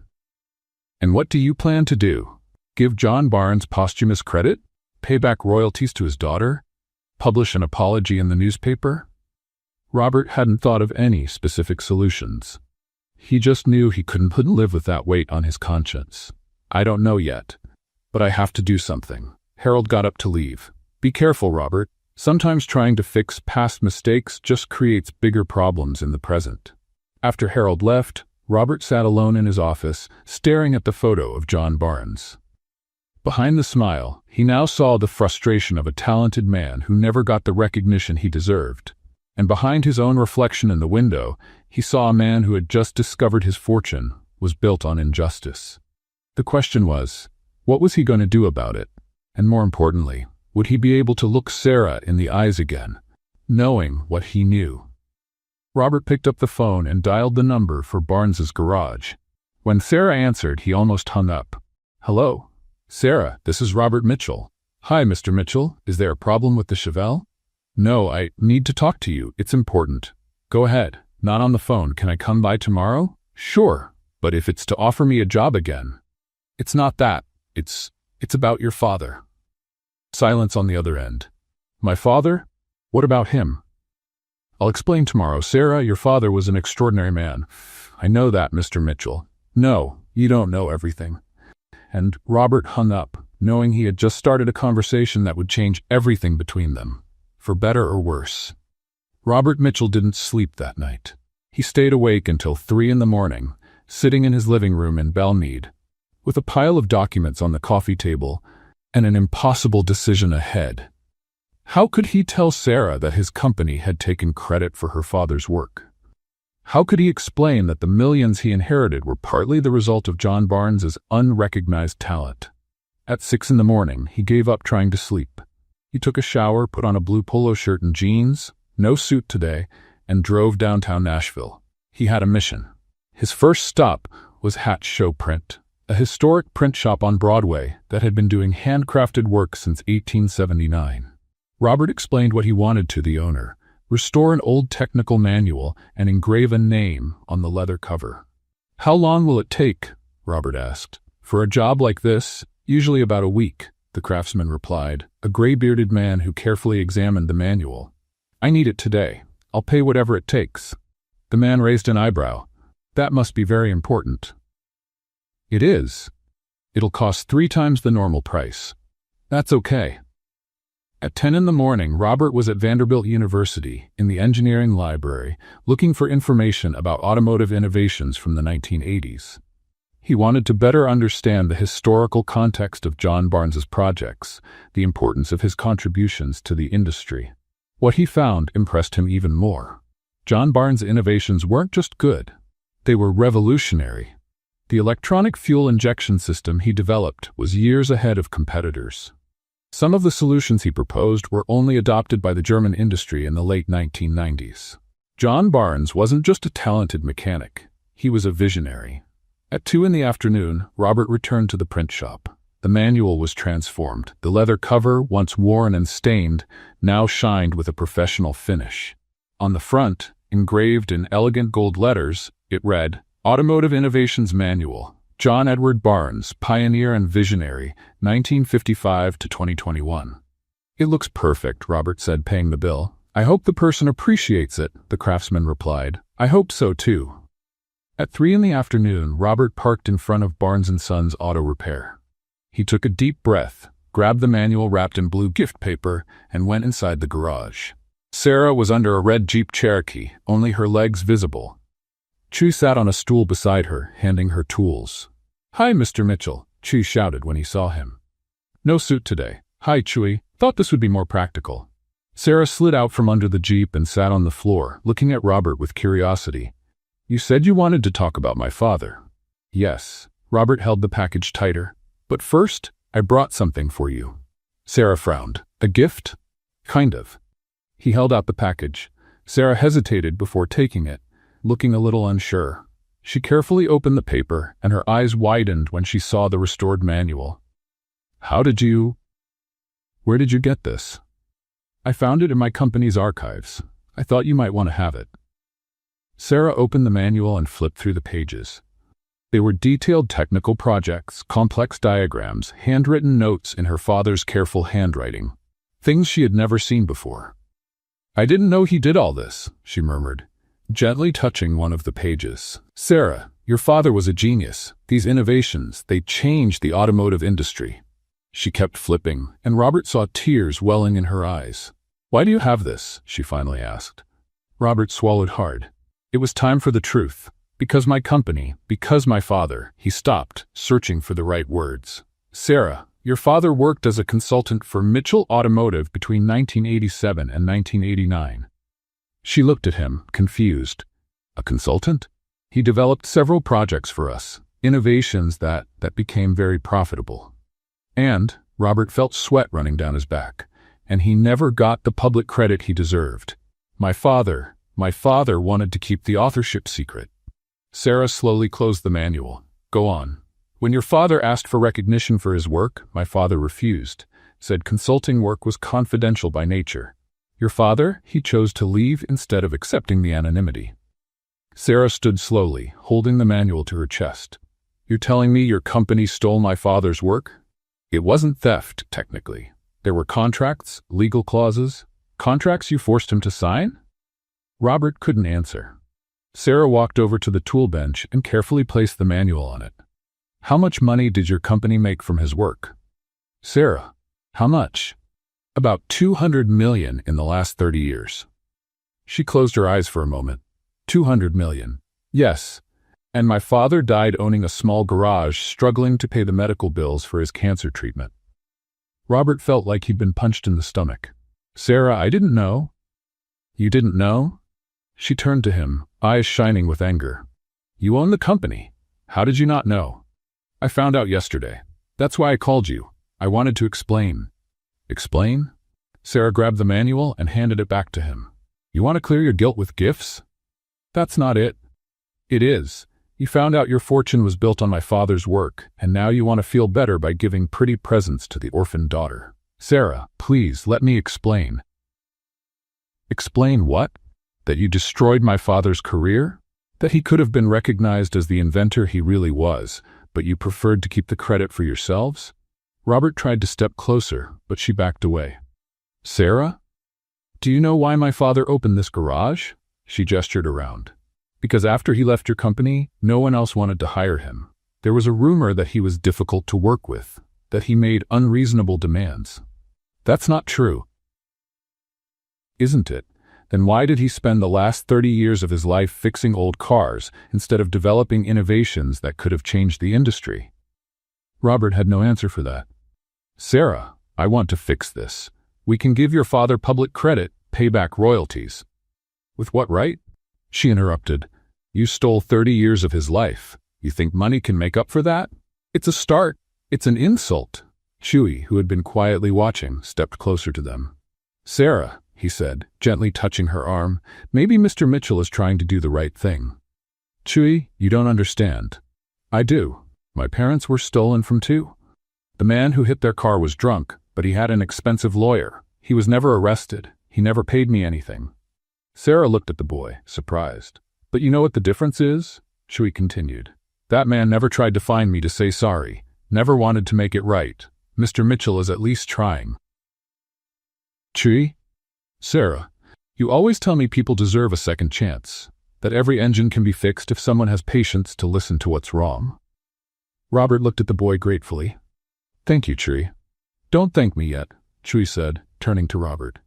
And what do you plan to do? Give John Barnes posthumous credit? Pay back royalties to his daughter? Publish an apology in the newspaper? Robert hadn't thought of any specific solutions. He just knew he couldn't live with that weight on his conscience. I don't know yet, but I have to do something. Harold got up to leave. Be careful, Robert. Sometimes trying to fix past mistakes just creates bigger problems in the present. After Harold left, Robert sat alone in his office, staring at the photo of John Barnes. Behind the smile, he now saw the frustration of a talented man who never got the recognition he deserved. And behind his own reflection in the window, he saw a man who had just discovered his fortune was built on injustice. The question was, what was he going to do about it? And more importantly, would he be able to look Sarah in the eyes again, knowing what he knew? Robert picked up the phone and dialed the number for Barnes's garage. When Sarah answered, he almost hung up. Hello? Sarah, this is Robert Mitchell. Hi, Mr. Mitchell. Is there a problem with the Chevelle? No, I need to talk to you. It's important. Go ahead. Not on the phone. Can I come by tomorrow? Sure, but if it's to offer me a job again. It's not that. It's about your father. Silence on the other end. My father? What about him? I'll explain tomorrow. Sarah, your father was an extraordinary man. I know that, Mr. Mitchell. No, you don't know everything. And Robert hung up, knowing he had just started a conversation that would change everything between them, for better or worse. Robert Mitchell didn't sleep that night. He stayed awake until 3 a.m, sitting in his living room in Belmead, with a pile of documents on the coffee table and an impossible decision ahead. How could he tell Sarah that his company had taken credit for her father's work? How could he explain that the millions he inherited were partly the result of John Barnes's unrecognized talent? At 6 a.m, he gave up trying to sleep. He took a shower, put on a blue polo shirt and jeans, no suit today, and drove downtown Nashville. He had a mission. His first stop was Hatch Show Print, a historic print shop on Broadway that had been doing handcrafted work since 1879. Robert explained what he wanted to the owner: restore an old technical manual and engrave a name on the leather cover. How long will it take? Robert asked. For a job like this, usually about a week, the craftsman replied, a gray-bearded man who carefully examined the manual. I need it today. I'll pay whatever it takes. The man raised an eyebrow. That must be very important. It is. It'll cost 3 times the normal price. That's okay. At 10 a.m, Robert was at Vanderbilt University in the engineering library looking for information about automotive innovations from the 1980s. He wanted to better understand the historical context of John Barnes's projects, the importance of his contributions to the industry. What he found impressed him even more. John Barnes' innovations weren't just good, they were revolutionary. The electronic fuel injection system he developed was years ahead of competitors. Some of the solutions he proposed were only adopted by the German industry in the late 1990s. John Barnes wasn't just a talented mechanic, he was a visionary. At 2 p.m, Robert returned to the print shop. The manual was transformed. The leather cover, once worn and stained, now shined with a professional finish. On the front, engraved in elegant gold letters, it read, Automotive Innovations Manual, John Edward Barnes, Pioneer and Visionary, 1955 to 2021. It looks perfect, Robert said, paying the bill. I hope the person appreciates it, the craftsman replied. I hope so too. At 3 p.m, Robert parked in front of Barnes & Sons Auto Repair. He took a deep breath, grabbed the manual wrapped in blue gift paper, and went inside the garage. Sarah was under a red Jeep Cherokee, only her legs visible. Chu sat on a stool beside her, handing her tools. Hi, Mr. Mitchell, Chu shouted when he saw him. No suit today. Hi, Chewy. Thought this would be more practical. Sarah slid out from under the Jeep and sat on the floor, looking at Robert with curiosity. You said you wanted to talk about my father. Yes. Robert held the package tighter. But first, I brought something for you. Sarah frowned. A gift? Kind of. He held out the package. Sarah hesitated before taking it, looking a little unsure. She carefully opened the paper, and her eyes widened when she saw the restored manual. Where did you get this? I found it in my company's archives. I thought you might want to have it. Sarah opened the manual and flipped through the pages. They were detailed technical projects, complex diagrams, handwritten notes in her father's careful handwriting. Things she had never seen before. I didn't know he did all this, she murmured, gently touching one of the pages. Sarah, your father was a genius. These innovations, they changed the automotive industry. She kept flipping, and Robert saw tears welling in her eyes. Why do you have this? She finally asked. Robert swallowed hard. It was time for the truth. Because my company, because my father. He stopped, searching for the right words. Sarah, your father worked as a consultant for Mitchell Automotive between 1987 and 1989. She looked at him, confused. A consultant? He developed several projects for us, innovations that became very profitable. And Robert felt sweat running down his back, and he never got the public credit he deserved. My father wanted to keep the authorship secret. Sarah slowly closed the manual. Go on. When your father asked for recognition for his work, my father refused, said consulting work was confidential by nature. Your father, he chose to leave instead of accepting the anonymity. Sarah stood slowly, holding the manual to her chest. You're telling me your company stole my father's work? It wasn't theft, technically. There were contracts, legal clauses. Contracts you forced him to sign? Robert couldn't answer. Sarah walked over to the tool bench and carefully placed the manual on it. How much money did your company make from his work? Sarah, how much? About 200 million in the last 30 years. She closed her eyes for a moment. 200 million. Yes. And my father died owning a small garage, struggling to pay the medical bills for his cancer treatment. Robert felt like he'd been punched in the stomach. Sarah, I didn't know. You didn't know? She turned to him, eyes shining with anger. You own the company. How did you not know? I found out yesterday. That's why I called you. I wanted to explain. Explain? Sarah grabbed the manual and handed it back to him. You want to clear your guilt with gifts? That's not it. It is. You found out your fortune was built on my father's work, and now you want to feel better by giving pretty presents to the orphaned daughter. Sarah, please let me explain. Explain what? That you destroyed my father's career? That he could have been recognized as the inventor he really was, but you preferred to keep the credit for yourselves? Robert tried to step closer, but she backed away. Sarah? Do you know why my father opened this garage? She gestured around. Because after he left your company, no one else wanted to hire him. There was a rumor that he was difficult to work with, that he made unreasonable demands. That's not true. Isn't it? Then why did he spend the last 30 years of his life fixing old cars instead of developing innovations that could have changed the industry? Robert had no answer for that. Sarah, I want to fix this. We can give your father public credit, pay back royalties. With what right? She interrupted. You stole 30 years of his life. You think money can make up for that? It's a start. It's an insult. Chewy, who had been quietly watching, stepped closer to them. Sarah, he said, gently touching her arm, maybe Mr. Mitchell is trying to do the right thing. Chewy, you don't understand. I do. My parents were stolen from too. The man who hit their car was drunk, but he had an expensive lawyer. He was never arrested. He never paid me anything. Sarah looked at the boy, surprised. But you know what the difference is? Chewy continued. That man never tried to find me to say sorry, never wanted to make it right. Mr. Mitchell is at least trying. Chewy? Sarah, you always tell me people deserve a second chance, that every engine can be fixed if someone has patience to listen to what's wrong. Robert looked at the boy gratefully. Thank you, Chewy. Don't thank me yet, Chewy said, turning to Robert.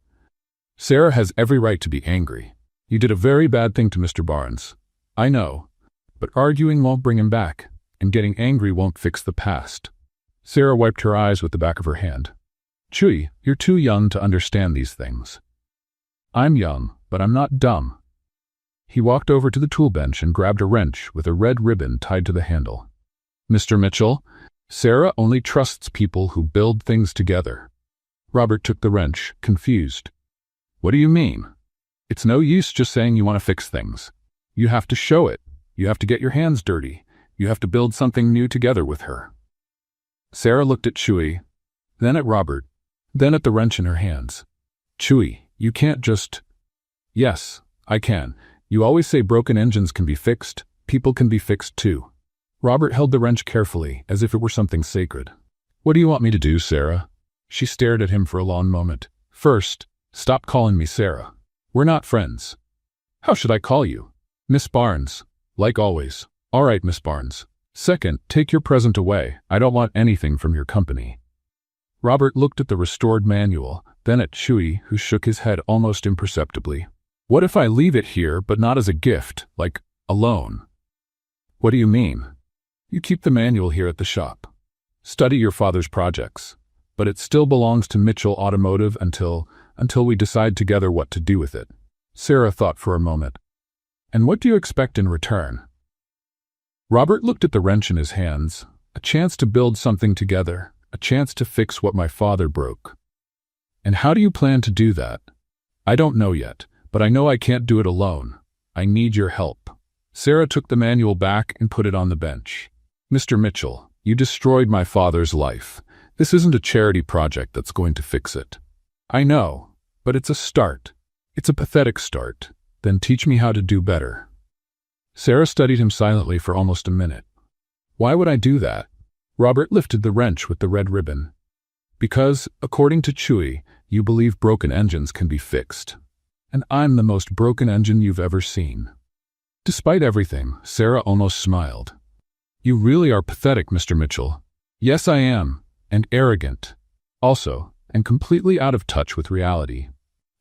Sarah has every right to be angry. You did a very bad thing to Mr. Barnes. I know. But arguing won't bring him back, and getting angry won't fix the past. Sarah wiped her eyes with the back of her hand. Chewy, you're too young to understand these things. I'm young, but I'm not dumb. He walked over to the tool bench and grabbed a wrench with a red ribbon tied to the handle. Mr. Mitchell, Sarah only trusts people who build things together. Robert took the wrench, confused. What do you mean? It's no use just saying you want to fix things. You have to show it. You have to get your hands dirty. You have to build something new together with her. Sarah looked at Chewy, then at Robert, then at the wrench in her hands. Chewy, you can't just... Yes, I can. You always say broken engines can be fixed. People can be fixed too. Robert held the wrench carefully, as if it were something sacred. What do you want me to do, Sarah? She stared at him for a long moment. First, stop calling me Sarah. We're not friends. How should I call you? Miss Barnes. Like always. All right, Miss Barnes. Second, take your present away. I don't want anything from your company. Robert looked at the restored manual, then at Chewy, who shook his head almost imperceptibly. What if I leave it here, but not as a gift, like a loan? What do you mean? You keep the manual here at the shop. Study your father's projects. But it still belongs to Mitchell Automotive until we decide together what to do with it. Sarah thought for a moment. And what do you expect in return? Robert looked at the wrench in his hands. A chance to build something together. A chance to fix what my father broke. And how do you plan to do that? I don't know yet, but I know I can't do it alone. I need your help. Sarah took the manual back and put it on the bench. Mr. Mitchell, you destroyed my father's life. This isn't a charity project that's going to fix it. I know, but it's a start. It's a pathetic start. Then teach me how to do better. Sarah studied him silently for almost a minute. Why would I do that? Robert lifted the wrench with the red ribbon. Because, according to Chewie, you believe broken engines can be fixed. And I'm the most broken engine you've ever seen. Despite everything, Sarah almost smiled. You really are pathetic, Mr. Mitchell. Yes, I am. And arrogant. Also, and completely out of touch with reality.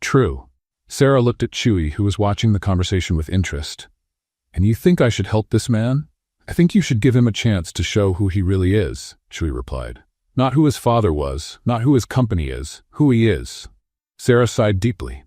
True. Sarah looked at Chewie, who was watching the conversation with interest. And you think I should help this man? I think you should give him a chance to show who he really is, Chewie replied. Not who his father was, not who his company is, who he is. Sarah sighed deeply.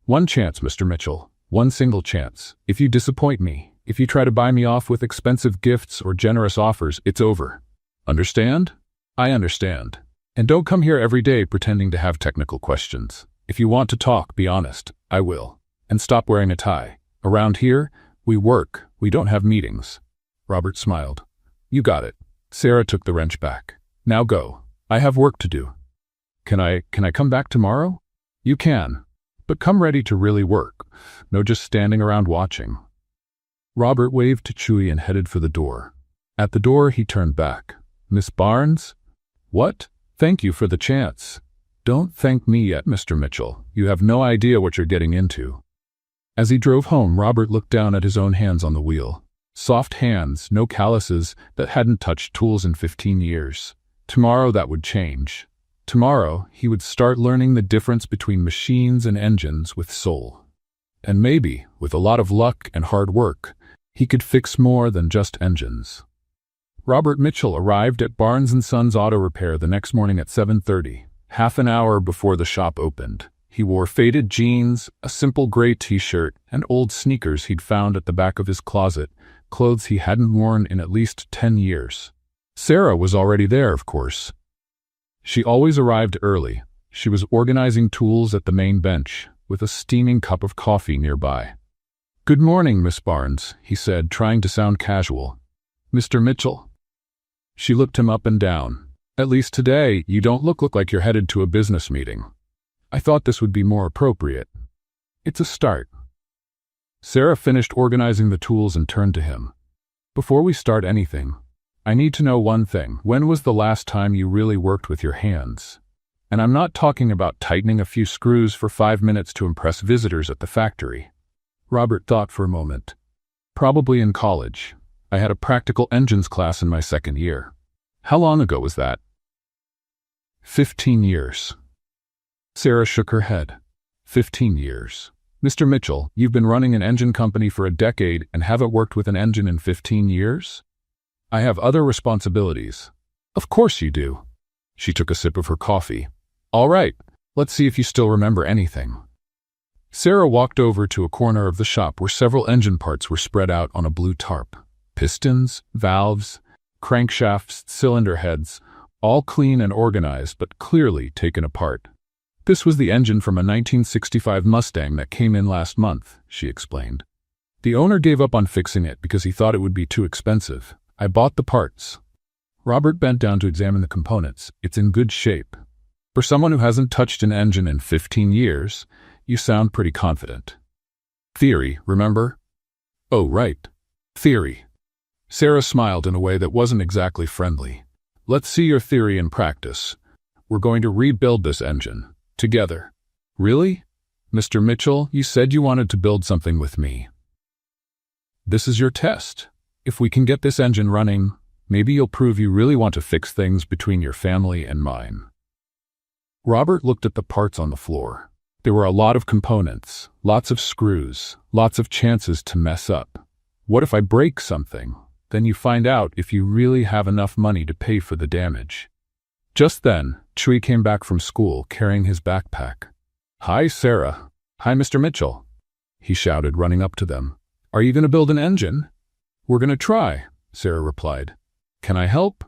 One chance, Mr. Mitchell. One single chance. If you disappoint me, if you try to buy me off with expensive gifts or generous offers, it's over. Understand? I understand. And don't come here every day pretending to have technical questions. If you want to talk, be honest. I will. And stop wearing a tie. Around here, we work. We don't have meetings. Robert smiled. You got it. Sarah took the wrench back. Now go. I have work to do. Can I come back tomorrow? You can. But come ready to really work. No just standing around watching. Robert waved to Chewie and headed for the door. At the door, he turned back. Miss Barnes? What? Thank you for the chance. Don't thank me yet, Mr. Mitchell. You have no idea what you're getting into. As he drove home, Robert looked down at his own hands on the wheel. Soft hands, no calluses, that hadn't touched tools in 15 years. Tomorrow that would change. Tomorrow, he would start learning the difference between machines and engines with soul. And maybe, with a lot of luck and hard work, he could fix more than just engines. Robert Mitchell arrived at Barnes & Sons Auto Repair the next morning at 7:30, half an hour before the shop opened. He wore faded jeans, a simple gray t-shirt, and old sneakers he'd found at the back of his closet, clothes he hadn't worn in at least 10 years. Sarah was already there, of course. She always arrived early. She was organizing tools at the main bench, with a steaming cup of coffee nearby. Good morning, Miss Barnes, he said, trying to sound casual. Mr. Mitchell? She looked him up and down. At least today, you don't look like you're headed to a business meeting. I thought this would be more appropriate. It's a start. Sarah finished organizing the tools and turned to him. Before we start anything, I need to know one thing. When was the last time you really worked with your hands? And I'm not talking about tightening a few screws for 5 minutes to impress visitors at the factory. Robert thought for a moment. Probably in college. I had a practical engines class in my second year. How long ago was that? 15 years. Sarah shook her head. 15 years. Mr. Mitchell, you've been running an engine company for a decade and haven't worked with an engine in 15 years? I have other responsibilities. Of course you do. She took a sip of her coffee. All right, let's see if you still remember anything. Sarah walked over to a corner of the shop where several engine parts were spread out on a blue tarp. Pistons, valves, crankshafts, cylinder heads, all clean and organized but clearly taken apart. This was the engine from a 1965 Mustang that came in last month, she explained. The owner gave up on fixing it because he thought it would be too expensive. I bought the parts. Robert bent down to examine the components. It's in good shape. For someone who hasn't touched an engine in 15 years, you sound pretty confident. Theory, remember? Oh, right. Theory. Sarah smiled in a way that wasn't exactly friendly. Let's see your theory in practice. We're going to rebuild this engine. Together. Really? Mr. Mitchell, you said you wanted to build something with me. This is your test. If we can get this engine running, maybe you'll prove you really want to fix things between your family and mine. Robert looked at the parts on the floor. There were a lot of components, lots of screws, lots of chances to mess up. What if I break something? Then you find out if you really have enough money to pay for the damage. Just then, Chewie came back from school carrying his backpack. Hi, Sarah. Hi, Mr. Mitchell. He shouted, running up to them. Are you going to build an engine? We're going to try, Sarah replied. Can I help?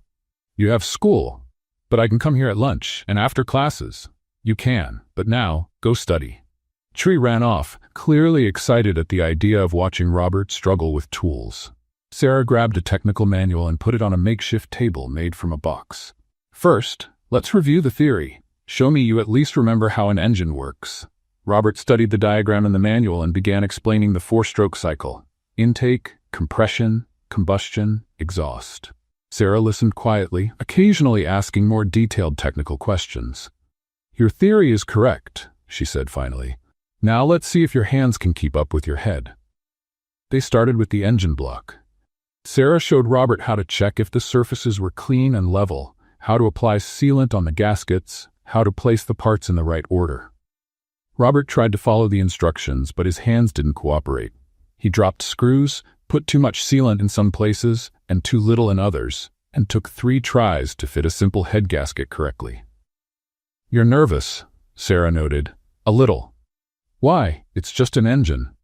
You have school, but I can come here at lunch and after classes. You can, but now, go study. Chewie ran off, clearly excited at the idea of watching Robert struggle with tools. Sarah grabbed a technical manual and put it on a makeshift table made from a box. First, let's review the theory. Show me you at least remember how an engine works. Robert studied the diagram in the manual and began explaining the 4-stroke cycle. Intake, compression, combustion, exhaust. Sarah listened quietly, occasionally asking more detailed technical questions. "Your theory is correct," she said finally. "Now let's see if your hands can keep up with your head." They started with the engine block. Sarah showed Robert how to check if the surfaces were clean and level, how to apply sealant on the gaskets, how to place the parts in the right order. Robert tried to follow the instructions, but his hands didn't cooperate. He dropped screws, put too much sealant in some places and too little in others, and took 3 tries to fit a simple head gasket correctly. "You're nervous," Sarah noted. "A little." "Why? It's just an engine."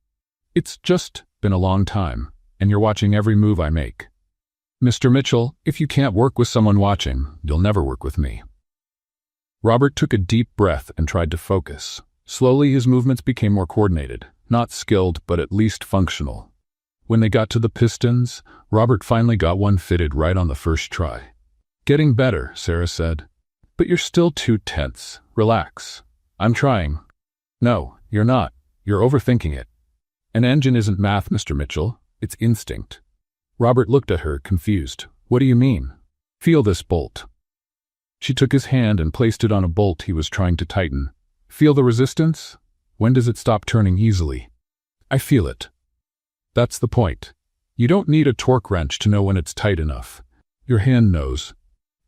"It's just been a long time, and you're watching every move I make." "Mr. Mitchell, if you can't work with someone watching, you'll never work with me." Robert took a deep breath and tried to focus. Slowly his movements became more coordinated, not skilled, but at least functional. When they got to the pistons, Robert finally got one fitted right on the first try. "Getting better," Sarah said. "But you're still too tense. Relax. I'm trying." "No, you're not. You're overthinking it. An engine isn't math, Mr. Mitchell. It's instinct." Robert looked at her, confused. "What do you mean?" "Feel this bolt." She took his hand and placed it on a bolt he was trying to tighten. "Feel the resistance? When does it stop turning easily?" "I feel it." "That's the point. You don't need a torque wrench to know when it's tight enough. Your hand knows.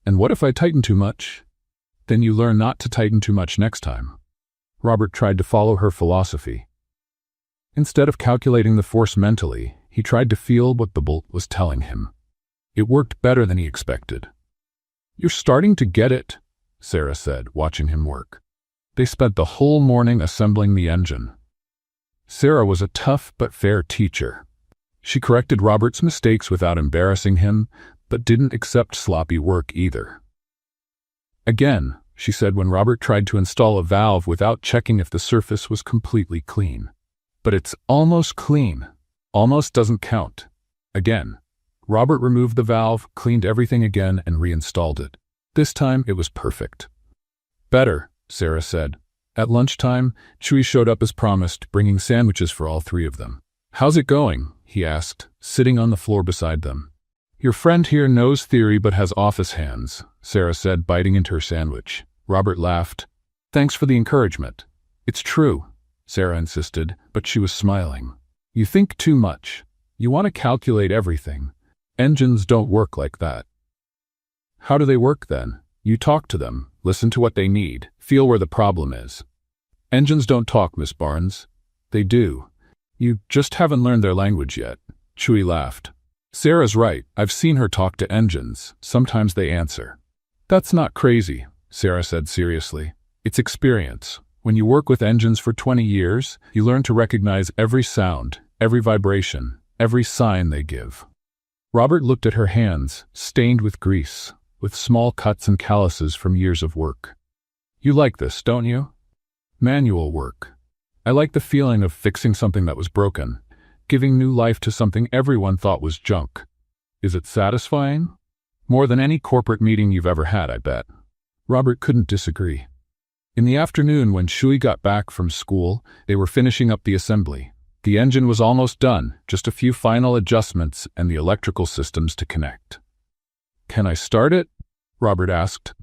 And what if I tighten too much?" "Then you learn not to tighten too much next time." Robert tried to follow her philosophy. Instead of calculating the force mentally, he tried to feel what the bolt was telling him. It worked better than he expected. "You're starting to get it," Sarah said, watching him work. They spent the whole morning assembling the engine. Sarah was a tough but fair teacher. She corrected Robert's mistakes without embarrassing him, but didn't accept sloppy work either. "Again," she said when Robert tried to install a valve without checking if the surface was completely clean. "But it's almost clean." "Almost doesn't count." Again. Robert removed the valve, cleaned everything again, and reinstalled it. This time it was perfect. "Better," Sarah said. At lunchtime, Chewie showed up as promised, bringing sandwiches for all 3 of them. "How's it going?" he asked, sitting on the floor beside them. "Your friend here knows theory but has office hands," Sarah said, biting into her sandwich. Robert laughed. "Thanks for the encouragement." "It's true," Sarah insisted, but she was smiling. "You think too much. You want to calculate everything. Engines don't work like that." "How do they work then?" "You talk to them, listen to what they need, feel where the problem is." "Engines don't talk, Miss Barnes." "They do. You just haven't learned their language yet." Chewie laughed. "Sarah's right. I've seen her talk to engines. Sometimes they answer." "That's not crazy," Sarah said seriously. "It's experience. When you work with engines for 20 years, you learn to recognize every sound, every vibration, every sign they give." Robert looked at her hands, stained with grease, with small cuts and calluses from years of work. "You like this, don't you?" "Manual work. I like the feeling of fixing something that was broken, giving new life to something everyone thought was junk." "Is it satisfying?" "More than any corporate meeting you've ever had, I bet." Robert couldn't disagree. In the afternoon, when Chewie got back from school, they were finishing up the assembly. The engine was almost done, just a few final adjustments and the electrical systems to connect. "Can I start it?" Robert asked.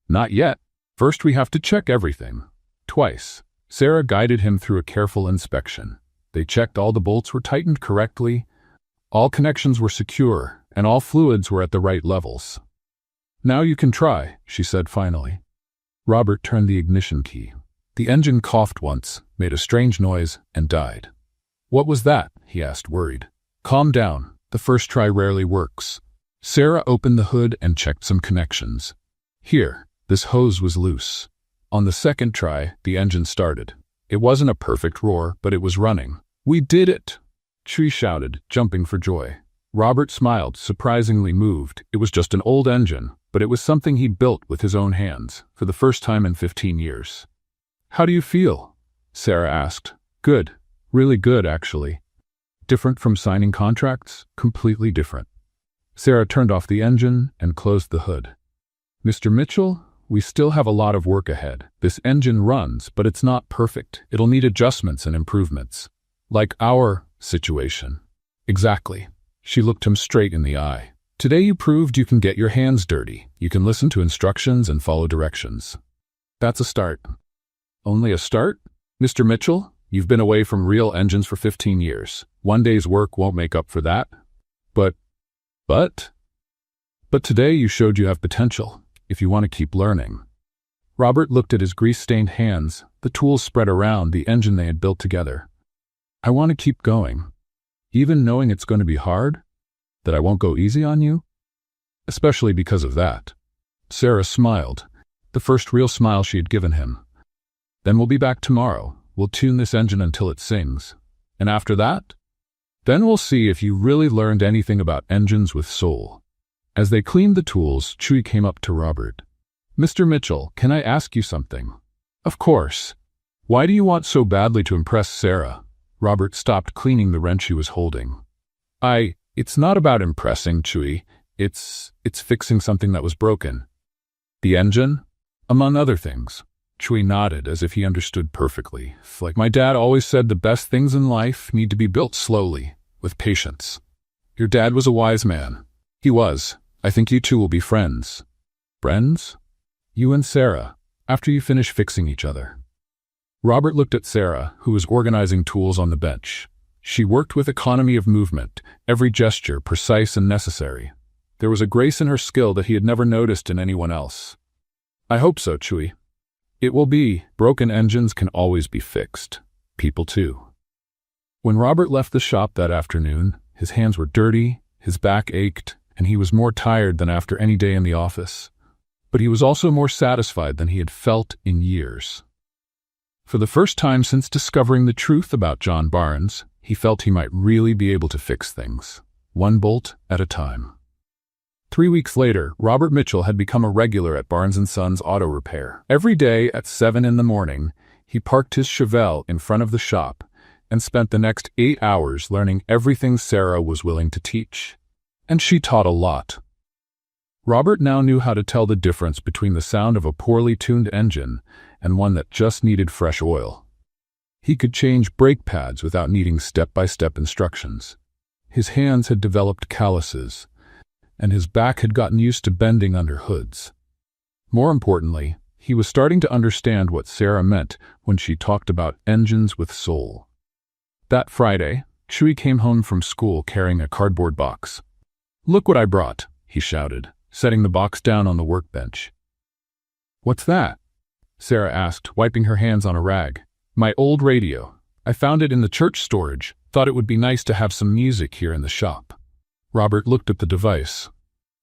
"Not yet. First we have to check everything." Twice, Sarah guided him through a careful inspection. They checked all the bolts were tightened correctly, all connections were secure, and all fluids were at the right levels. "Now you can try," she said finally. Robert turned the ignition key. The engine coughed once, made a strange noise, and died. "What was that?" he asked, worried. "Calm down. The first try rarely works." Sarah opened the hood and checked some connections. "Here, this hose was loose." On the second try, the engine started. It wasn't a perfect roar, but it was running. "We did it!" Chewie shouted, jumping for joy. Robert smiled, surprisingly moved. It was just an old engine, but it was something he built with his own hands, for the first time in 15 years. "How do you feel?" Sarah asked. "Good. Really good, actually." "Different from signing contracts?" "Completely different." Sarah turned off the engine and closed the hood. "Mr. Mitchell, we still have a lot of work ahead. This engine runs, but it's not perfect. It'll need adjustments and improvements. Like our situation." "Exactly." She looked him straight in the eye. Today you proved you can get your hands dirty. You can listen to instructions and follow directions. That's a start. Only a start? Mr. Mitchell, you've been away from real engines for 15 years. One day's work won't make up for that. But today you showed you have potential, if you want to keep learning. Robert looked at his grease-stained hands, the tools spread around the engine they had built together. I want to keep going. Even knowing it's going to be hard? That I won't go easy on you? Especially because of that. Sarah smiled, the first real smile she had given him. Then we'll be back tomorrow. We'll tune this engine until it sings. And after that? Then we'll see if you really learned anything about engines with soul. As they cleaned the tools, Chewie came up to Robert. Mr. Mitchell, can I ask you something? Of course. Why do you want so badly to impress Sarah? Robert stopped cleaning the wrench he was holding. It's not about impressing, Chewie. It's fixing something that was broken. The engine? Among other things. Chewie nodded as if he understood perfectly. Like my dad always said, the best things in life need to be built slowly, with patience. Your dad was a wise man. He was. I think you two will be friends. Friends? You and Sarah, after you finish fixing each other. Robert looked at Sarah, who was organizing tools on the bench. She worked with economy of movement, every gesture precise and necessary. There was a grace in her skill that he had never noticed in anyone else. I hope so, Chewie. It will be. Broken engines can always be fixed. People too. When Robert left the shop that afternoon, his hands were dirty, his back ached, and he was more tired than after any day in the office. But he was also more satisfied than he had felt in years. For the first time since discovering the truth about John Barnes, he felt he might really be able to fix things, one bolt at a time. 3 weeks later, Robert Mitchell had become a regular at Barnes & Sons Auto Repair. Every day at 7 in the morning, he parked his Chevelle in front of the shop and spent the next 8 hours learning everything Sarah was willing to teach. And she taught a lot. Robert now knew how to tell the difference between the sound of a poorly tuned engine and one that just needed fresh oil. He could change brake pads without needing step-by-step instructions. His hands had developed calluses, and his back had gotten used to bending under hoods. More importantly, he was starting to understand what Sarah meant when she talked about engines with soul. That Friday, Chewie came home from school carrying a cardboard box. "Look what I brought," he shouted, setting the box down on the workbench. "What's that?" Sarah asked, wiping her hands on a rag. "My old radio. I found it in the church storage. Thought it would be nice to have some music here in the shop." Robert looked at the device.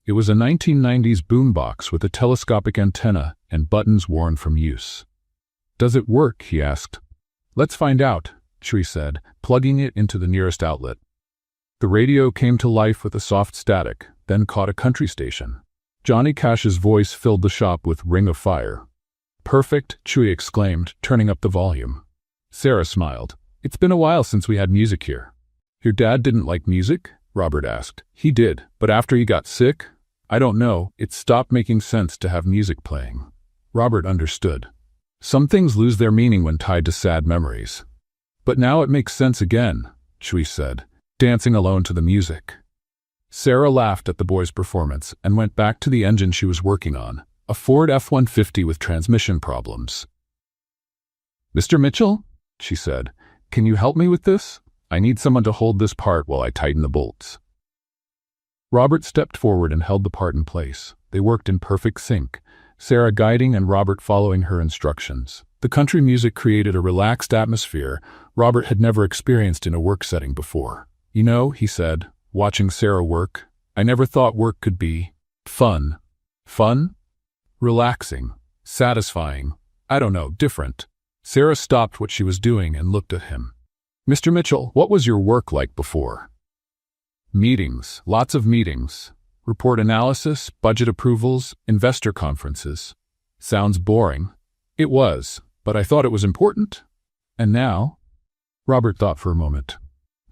It was a 1990s boombox with a telescopic antenna and buttons worn from use. "Does it work?" he asked. "Let's find out," Chewie said, plugging it into the nearest outlet. The radio came to life with a soft static, then caught a country station. Johnny Cash's voice filled the shop with Ring of Fire. "Perfect," Chewie exclaimed, turning up the volume. Sarah smiled. "It's been a while since we had music here." "Your dad didn't like music?" Robert asked. "He did, but after he got sick, I don't know, it stopped making sense to have music playing." Robert understood. Some things lose their meaning when tied to sad memories. "But now it makes sense again," Chewie said, dancing alone to the music. Sarah laughed at the boy's performance and went back to the engine she was working on, a Ford F-150 with transmission problems. "Mr. Mitchell," she said, "can you help me with this? I need someone to hold this part while I tighten the bolts." Robert stepped forward and held the part in place. They worked in perfect sync, Sarah guiding and Robert following her instructions. The country music created a relaxed atmosphere Robert had never experienced in a work setting before. "You know," he said, watching Sarah work, "I never thought work could be fun." Fun? Relaxing. Satisfying. I don't know, different. Sarah stopped what she was doing and looked at him. "Mr. Mitchell, what was your work like before?" "Meetings. Lots of meetings. Report analysis, budget approvals, investor conferences." "Sounds boring." "It was, but I thought it was important." "And now?" Robert thought for a moment.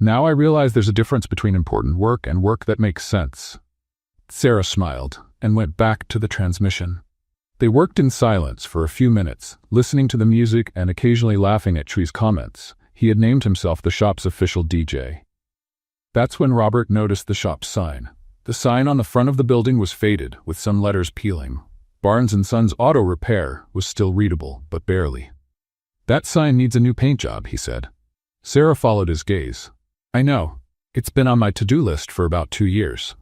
"Now I realize there's a difference between important work and work that makes sense." Sarah smiled and went back to the transmission. They worked in silence for a few minutes, listening to the music and occasionally laughing at Chewie's comments. He had named himself the shop's official DJ. That's when Robert noticed the shop sign. The sign on the front of the building was faded, with some letters peeling. Barnes & Sons Auto Repair was still readable, but barely. That sign needs a new paint job, he said. Sarah followed his gaze. I know. It's been on my to-do list for about 2 years.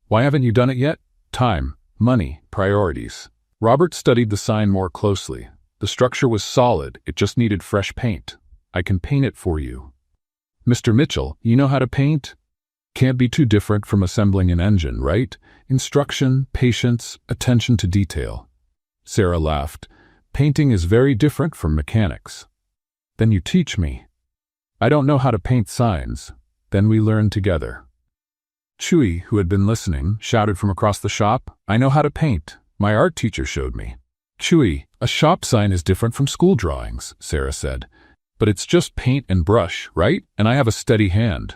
Why haven't you done it yet? Time, money, priorities. Robert studied the sign more closely. The structure was solid, it just needed fresh paint. I can paint it for you. Mr. Mitchell, you know how to paint? Can't be too different from assembling an engine, right? Instruction, patience, attention to detail. Sarah laughed. Painting is very different from mechanics. Then you teach me. I don't know how to paint signs. Then we learn together. Chewy, who had been listening, shouted from across the shop, I know how to paint. My art teacher showed me. Chewy, a shop sign is different from school drawings, Sarah said. But it's just paint and brush, right? And I have a steady hand.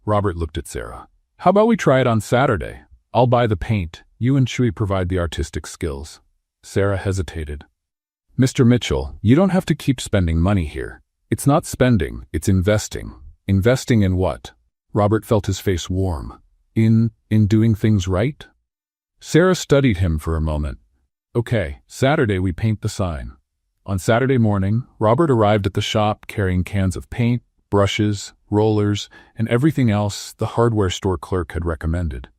Robert looked at Sarah. How about we try it on Saturday? I'll buy the paint. You and Chewy provide the artistic skills. Sarah hesitated. Mr. Mitchell, you don't have to keep spending money here. It's not spending, it's investing. Investing in what? Robert felt his face warm. In doing things right? Sarah studied him for a moment. Okay, Saturday we paint the sign. On Saturday morning, Robert arrived at the shop carrying cans of paint, brushes, rollers, and everything else the hardware store clerk had recommended.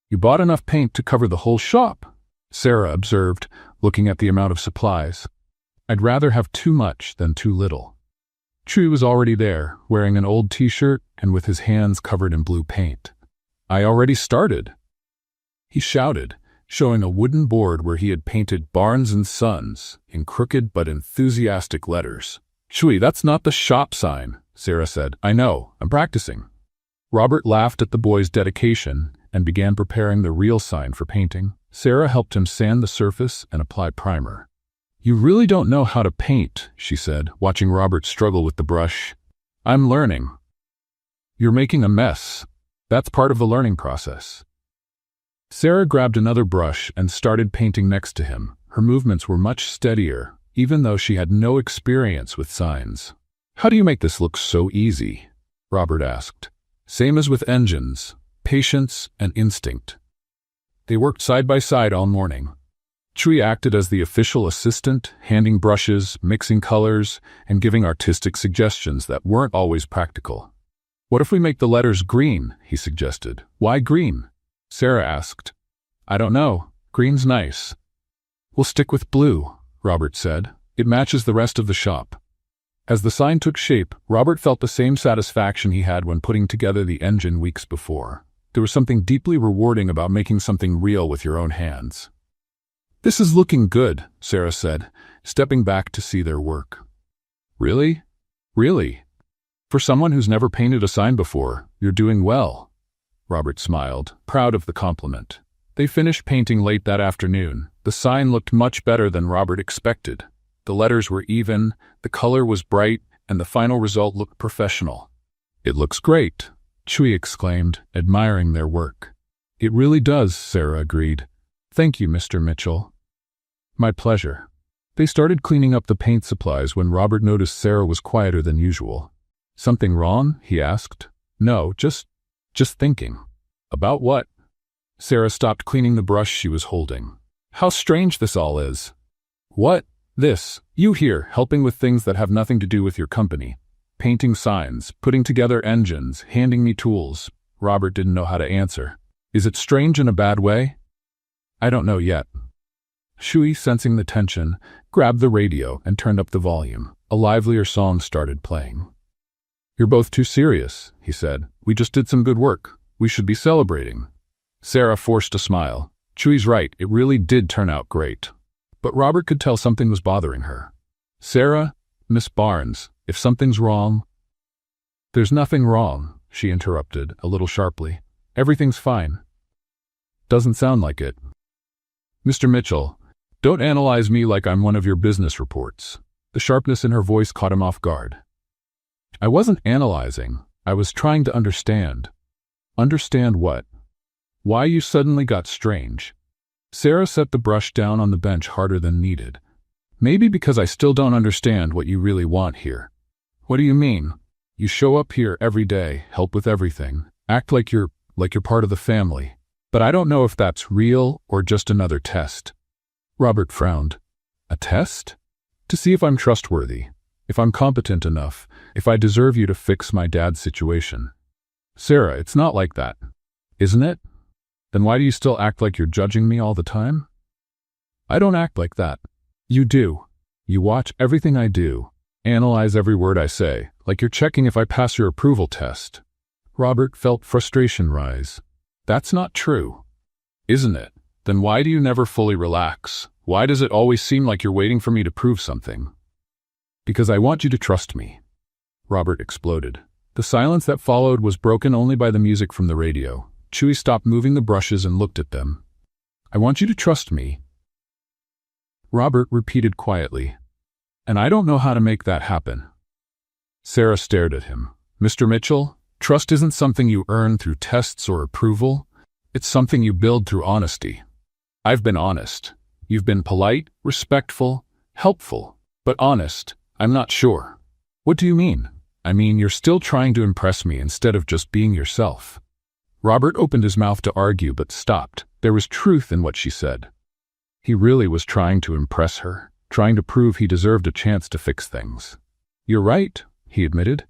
You bought enough paint to cover the whole shop, Sarah observed, looking at the amount of supplies. I'd rather have too much than too little. Chewy was already there, wearing an old t-shirt and with his hands covered in blue paint. I already started, he shouted, showing a wooden board where he had painted Barnes & Sons in crooked but enthusiastic letters. Chewy, that's not the shop sign, Sarah said. I know, I'm practicing. Robert laughed at the boy's dedication and began preparing the real sign for painting. Sarah helped him sand the surface and apply primer. You really don't know how to paint, she said, watching Robert struggle with the brush. I'm learning. You're making a mess. That's part of the learning process. Sarah grabbed another brush and started painting next to him. Her movements were much steadier, even though she had no experience with signs. How do you make this look so easy? Robert asked. Same as with engines, patience and instinct. They worked side by side all morning. Chewy acted as the official assistant, handing brushes, mixing colors, and giving artistic suggestions that weren't always practical. What if we make the letters green? He suggested. Why green? Sarah asked. I don't know. Green's nice. We'll stick with blue, Robert said. It matches the rest of the shop. As the sign took shape, Robert felt the same satisfaction he had when putting together the engine weeks before. There was something deeply rewarding about making something real with your own hands. This is looking good, Sarah said, stepping back to see their work. Really? Really? For someone who's never painted a sign before, you're doing well. Robert smiled, proud of the compliment. They finished painting late that afternoon. The sign looked much better than Robert expected. The letters were even, the color was bright, and the final result looked professional. It looks great, Chewy exclaimed, admiring their work. It really does, Sarah agreed. Thank you, Mr. Mitchell. My pleasure. They started cleaning up the paint supplies when Robert noticed Sarah was quieter than usual. Something wrong? He asked. No, just thinking. About what? Sarah stopped cleaning the brush she was holding. How strange this all is. What? This, you here, helping with things that have nothing to do with your company. Painting signs, putting together engines, handing me tools. Robert didn't know how to answer. Is it strange in a bad way? I don't know yet. Chewy, sensing the tension, grabbed the radio and turned up the volume. A livelier song started playing. You're both too serious, he said. We just did some good work. We should be celebrating. Sarah forced a smile. Chewy's right, it really did turn out great. But Robert could tell something was bothering her. Sarah, Miss Barnes, if something's wrong... There's nothing wrong, she interrupted, a little sharply. Everything's fine. Doesn't sound like it. Mr. Mitchell, don't analyze me like I'm one of your business reports. The sharpness in her voice caught him off guard. I wasn't analyzing. I was trying to understand. Understand what? Why you suddenly got strange. Sarah set the brush down on the bench harder than needed. Maybe because I still don't understand what you really want here. What do you mean? You show up here every day, help with everything, act like you're part of the family. But I don't know if that's real or just another test." Robert frowned. "A test? To see if I'm trustworthy, if I'm competent enough, if I deserve you to fix my dad's situation." "Sarah, it's not like that. Isn't it? Then why do you still act like you're judging me all the time?" "I don't act like that. You do. You watch everything I do, analyze every word I say, like you're checking if I pass your approval test." Robert felt frustration rise. "That's not true." "Isn't it? Then why do you never fully relax? Why does it always seem like you're waiting for me to prove something?" "Because I want you to trust me." Robert exploded. The silence that followed was broken only by the music from the radio. Chewie stopped moving the brushes and looked at them. "I want you to trust me." Robert repeated quietly. "And I don't know how to make that happen." Sarah stared at him. "Mr. Mitchell, trust isn't something you earn through tests or approval. It's something you build through honesty. I've been honest. You've been polite, respectful, helpful, but honest. I'm not sure." "What do you mean?" "I mean, you're still trying to impress me instead of just being yourself." Robert opened his mouth to argue but stopped. There was truth in what she said. He really was trying to impress her, trying to prove he deserved a chance to fix things. "You're right," he admitted.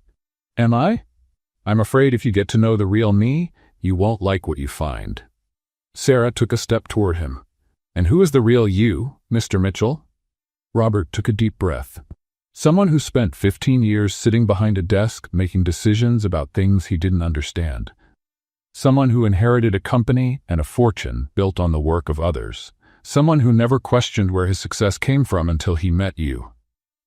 "Am I? I'm afraid if you get to know the real me, you won't like what you find." Sarah took a step toward him. "And who is the real you, Mr. Mitchell?" Robert took a deep breath. "Someone who spent 15 years sitting behind a desk making decisions about things he didn't understand. Someone who inherited a company and a fortune built on the work of others. Someone who never questioned where his success came from until he met you.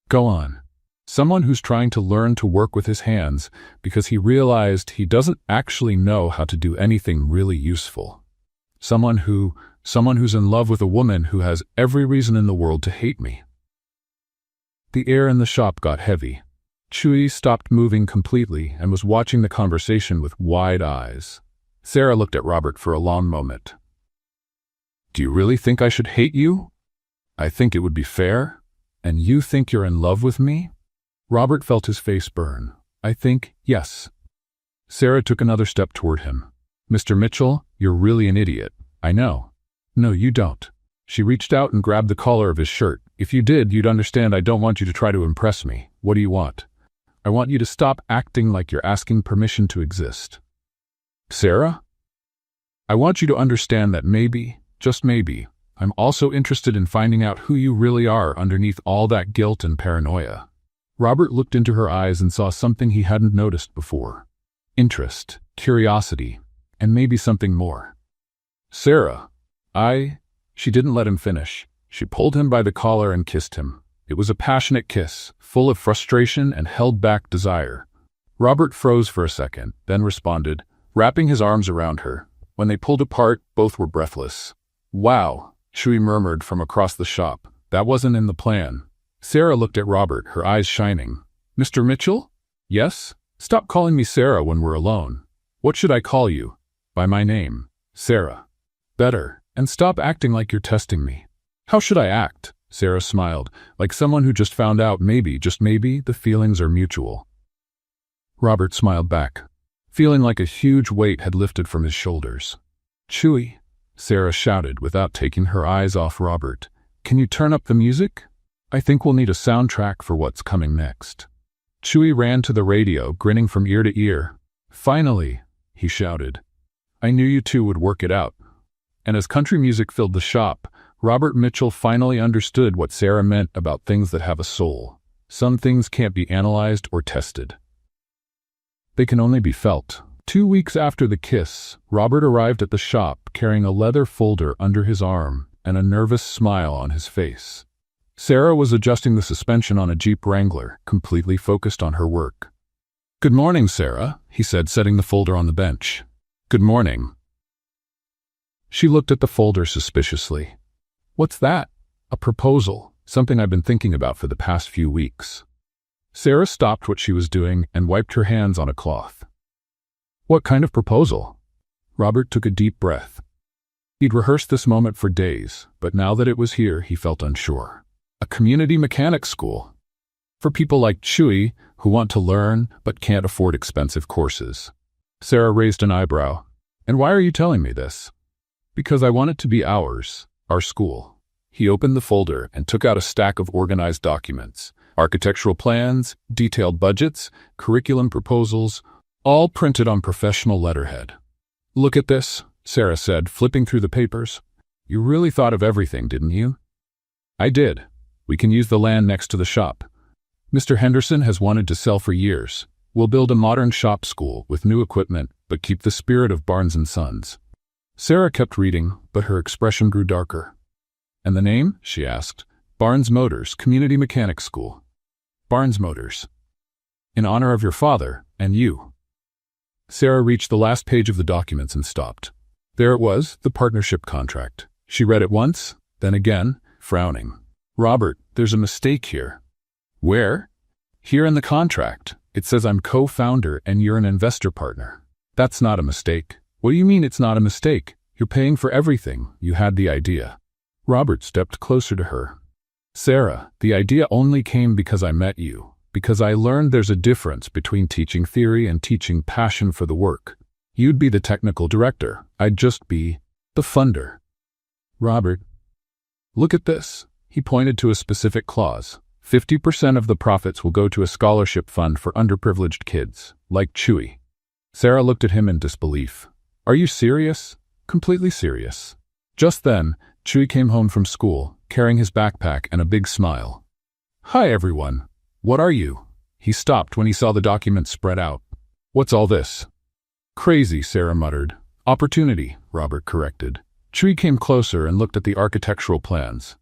Go on. Someone who's trying to learn to work with his hands because he realized he doesn't actually know how to do anything really useful. Someone who's in love with a woman who has every reason in the world to hate me." The air in the shop got heavy. Chewie stopped moving completely and was watching the conversation with wide eyes. Sarah looked at Robert for a long moment. "Do you really think I should hate you? I think it would be fair. And you think you're in love with me?" Robert felt his face burn. "I think, yes." Sarah took another step toward him. "Mr. Mitchell, you're really an idiot. I know." "No, you don't." She reached out and grabbed the collar of his shirt. "If you did, you'd understand I don't want you to try to impress me. What do you want?" "I want you to stop acting like you're asking permission to exist." "Sarah? I want you to understand that maybe, just maybe, I'm also interested in finding out who you really are underneath all that guilt and paranoia." Robert looked into her eyes and saw something he hadn't noticed before. Interest, curiosity, and maybe something more. "Sarah, She didn't let him finish. She pulled him by the collar and kissed him. It was a passionate kiss, full of frustration and held-back desire. Robert froze for a second, then responded, wrapping his arms around her. When they pulled apart, both were breathless. "Wow," Chewie murmured from across the shop. "That wasn't in the plan." Sarah looked at Robert, her eyes shining. "Mr. Mitchell?" "Yes? Stop calling me Sarah when we're alone. What should I call you?" "By my name, Sarah." "Better. And stop acting like you're testing me." "How should I act?" Sarah smiled, like someone who just found out maybe, just maybe, the feelings are mutual. Robert smiled back, feeling like a huge weight had lifted from his shoulders. "Chewie," Sarah shouted without taking her eyes off Robert, "can you turn up the music? I think we'll need a soundtrack for what's coming next." Chewie ran to the radio, grinning from ear to ear. "Finally," he shouted. "I knew you two would work it out." And as country music filled the shop, Robert Mitchell finally understood what Sarah meant about things that have a soul. Some things can't be analyzed or tested. They can only be felt. 2 weeks after the kiss, Robert arrived at the shop carrying a leather folder under his arm and a nervous smile on his face. Sarah was adjusting the suspension on a Jeep Wrangler, completely focused on her work. "Good morning, Sarah," he said, setting the folder on the bench. "Good morning." She looked at the folder suspiciously. "What's that?" "A proposal, something I've been thinking about for the past few weeks." Sarah stopped what she was doing and wiped her hands on a cloth. "What kind of proposal?" Robert took a deep breath. He'd rehearsed this moment for days, but now that it was here, he felt unsure. "A community mechanics school." For people like Chewy, who want to learn but can't afford expensive courses. Sarah raised an eyebrow. And why are you telling me this? Because I want it to be ours, our school. He opened the folder and took out a stack of organized documents. Architectural plans, detailed budgets, curriculum proposals, all printed on professional letterhead. Look at this, Sarah said, flipping through the papers. You really thought of everything, didn't you? I did. We can use the land next to the shop. Mr. Henderson has wanted to sell for years. We'll build a modern shop school with new equipment, but keep the spirit of Barnes & Sons. Sarah kept reading, but her expression grew darker. And the name? She asked. Barnes Motors Community Mechanics School. Barnes Motors. In honor of your father and you. Sarah reached the last page of the documents and stopped. There it was, the partnership contract. She read it once, then again, frowning. Robert, there's a mistake here. Where? Here in the contract. It says I'm co-founder and you're an investor partner. That's not a mistake. What do you mean it's not a mistake? You're paying for everything. You had the idea. Robert stepped closer to her. Sarah, the idea only came because I met you, because I learned there's a difference between teaching theory and teaching passion for the work. You'd be the technical director. I'd just be the funder. Robert, look at this. He pointed to a specific clause. 50% of the profits will go to a scholarship fund for underprivileged kids, like Chewy. Sarah looked at him in disbelief. Are you serious? Completely serious. Just then, Chewy came home from school, carrying his backpack and a big smile. Hi, everyone. What are you? He stopped when he saw the document spread out. What's all this? Crazy, Sarah muttered. Opportunity, Robert corrected. Chewy came closer and looked at the architectural plans.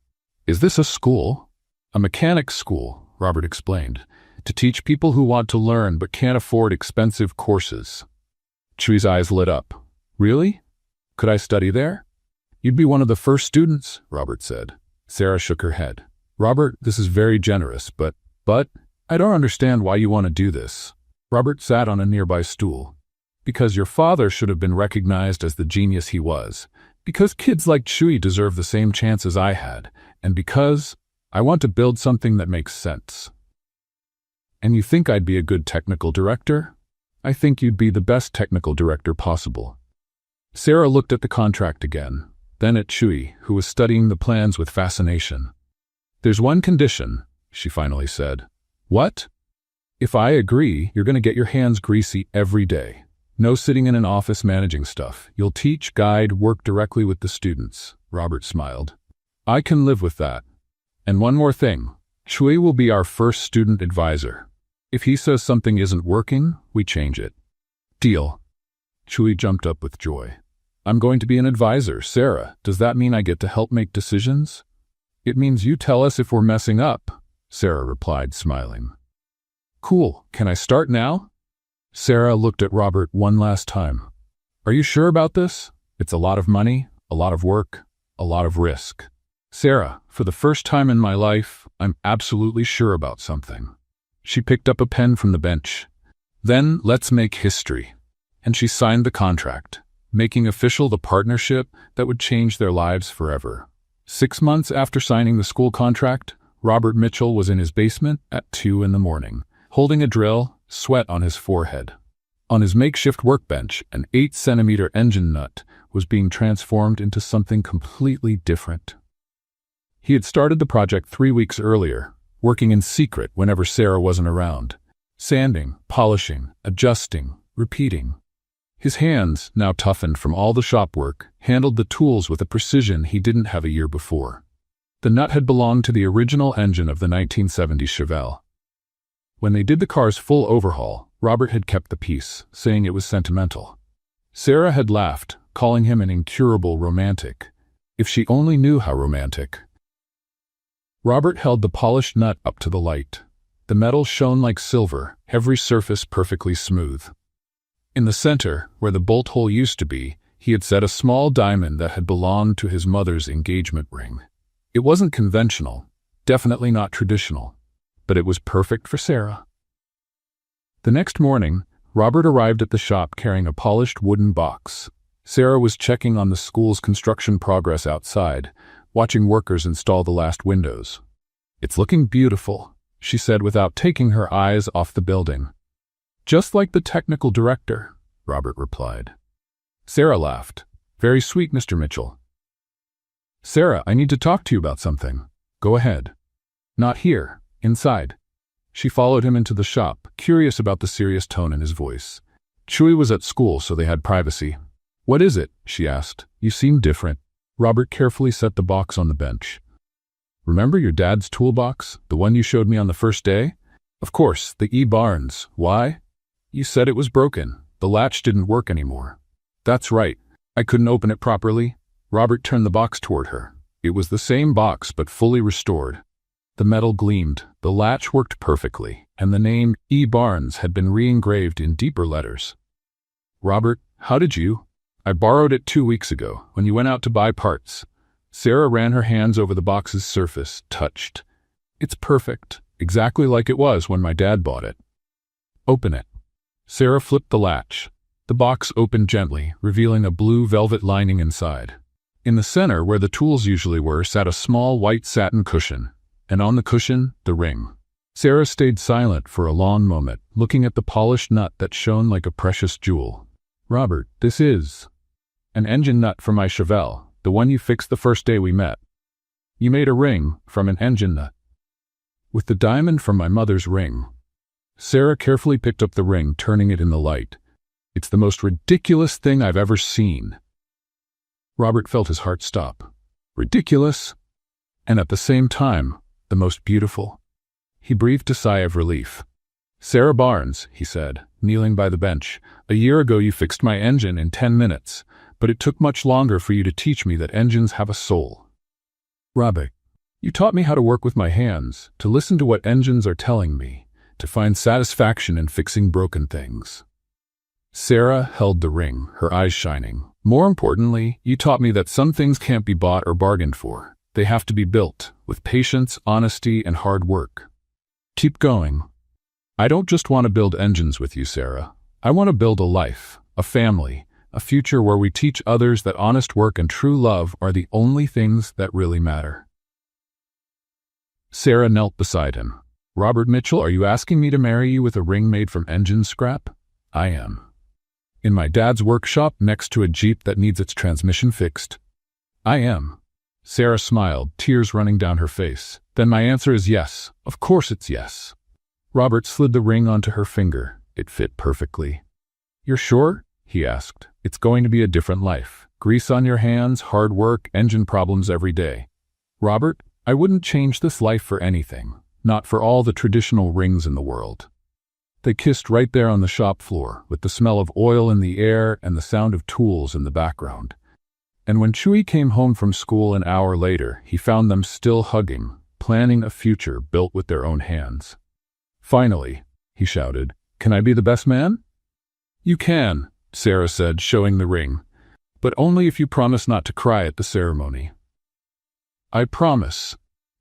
Is this a school? A mechanics school, Robert explained, to teach people who want to learn but can't afford expensive courses. Chewy's eyes lit up. Really? Could I study there? You'd be one of the first students, Robert said. Sarah shook her head. Robert, this is very generous, but I don't understand why you want to do this. Robert sat on a nearby stool. Because your father should have been recognized as the genius he was. Because kids like Chewy deserve the same chances I had. And because I want to build something that makes sense. And you think I'd be a good technical director? I think you'd be the best technical director possible. Sarah looked at the contract again, then at Chewy, who was studying the plans with fascination. There's one condition, she finally said. What? If I agree, you're going to get your hands greasy every day. No sitting in an office managing stuff. You'll teach, guide, work directly with the students. Robert smiled. I can live with that. And one more thing. Chewy will be our first student advisor. If he says something isn't working, we change it. Deal. Chewy jumped up with joy. I'm going to be an advisor, Sarah. Does that mean I get to help make decisions? It means you tell us if we're messing up, Sarah replied, smiling. Cool. Can I start now? Sarah looked at Robert one last time. Are you sure about this? It's a lot of money, a lot of work, a lot of risk. Sarah, for the first time in my life, I'm absolutely sure about something. She picked up a pen from the bench. Then, let's make history. And she signed the contract, making official the partnership that would change their lives forever. 6 months after signing the school contract, Robert Mitchell was in his basement at 2 a.m, holding a drill, sweat on his forehead. On his makeshift workbench, an 8-centimeter engine nut was being transformed into something completely different. He had started the project 3 weeks earlier, working in secret whenever Sarah wasn't around. Sanding, polishing, adjusting, repeating. His hands, now toughened from all the shop work, handled the tools with a precision he didn't have a year before. The nut had belonged to the original engine of the 1970s Chevelle. When they did the car's full overhaul, Robert had kept the piece, saying it was sentimental. Sarah had laughed, calling him an incurable romantic. If she only knew how romantic. Robert held the polished nut up to the light. The metal shone like silver, every surface perfectly smooth. In the center, where the bolt hole used to be, he had set a small diamond that had belonged to his mother's engagement ring. It wasn't conventional, definitely not traditional, but it was perfect for Sarah. The next morning, Robert arrived at the shop carrying a polished wooden box. Sarah was checking on the school's construction progress outside, watching workers install the last windows. It's looking beautiful, she said without taking her eyes off the building. Just like the technical director, Robert replied. Sarah laughed. Very sweet, Mr. Mitchell. Sarah, I need to talk to you about something. Go ahead. Not here, inside. She followed him into the shop, curious about the serious tone in his voice. Chewie was at school, so they had privacy. What is it? She asked. You seem different. Robert carefully set the box on the bench. Remember your dad's toolbox, the one you showed me on the first day? Of course, the E. Barnes. Why? You said it was broken. The latch didn't work anymore. That's right. I couldn't open it properly. Robert turned the box toward her. It was the same box, but fully restored. The metal gleamed, the latch worked perfectly, and the name E. Barnes had been re-engraved in deeper letters. Robert, how did you? I borrowed it 2 weeks ago, when you went out to buy parts. Sarah ran her hands over the box's surface, touched. It's perfect, exactly like it was when my dad bought it. Open it. Sarah flipped the latch. The box opened gently, revealing a blue velvet lining inside. In the center, where the tools usually were, sat a small white satin cushion, and on the cushion, the ring. Sarah stayed silent for a long moment, looking at the polished nut that shone like a precious jewel. Robert, this is an engine nut for my Chevelle, the one you fixed the first day we met. You made a ring from an engine nut. With the diamond from my mother's ring. Sarah carefully picked up the ring, turning it in the light. It's the most ridiculous thing I've ever seen. Robert felt his heart stop. Ridiculous? And at the same time, the most beautiful. He breathed a sigh of relief. Sarah Barnes, he said, kneeling by the bench, a year ago you fixed my engine in 10 minutes, but it took much longer for you to teach me that engines have a soul. Robert, you taught me how to work with my hands, to listen to what engines are telling me, to find satisfaction in fixing broken things. Sarah held the ring, her eyes shining. More importantly, you taught me that some things can't be bought or bargained for. They have to be built, with patience, honesty, and hard work. Keep going. I don't just want to build engines with you, Sarah. I want to build a life, a family, a future where we teach others that honest work and true love are the only things that really matter. Sarah knelt beside him. Robert Mitchell, are you asking me to marry you with a ring made from engine scrap? I am. In my dad's workshop next to a Jeep that needs its transmission fixed? I am. Sarah smiled, tears running down her face. Then my answer is yes. Of course it's yes. Robert slid the ring onto her finger. It fit perfectly. You're sure? He asked. It's going to be a different life. Grease on your hands, hard work, engine problems every day. Robert, I wouldn't change this life for anything. Not for all the traditional rings in the world. They kissed right there on the shop floor, with the smell of oil in the air and the sound of tools in the background. And when Chewie came home from school an hour later, he found them still hugging, planning a future built with their own hands. Finally, he shouted, "Can I be the best man?" You can, Sarah said, showing the ring, but only if you promise not to cry at the ceremony. I promise.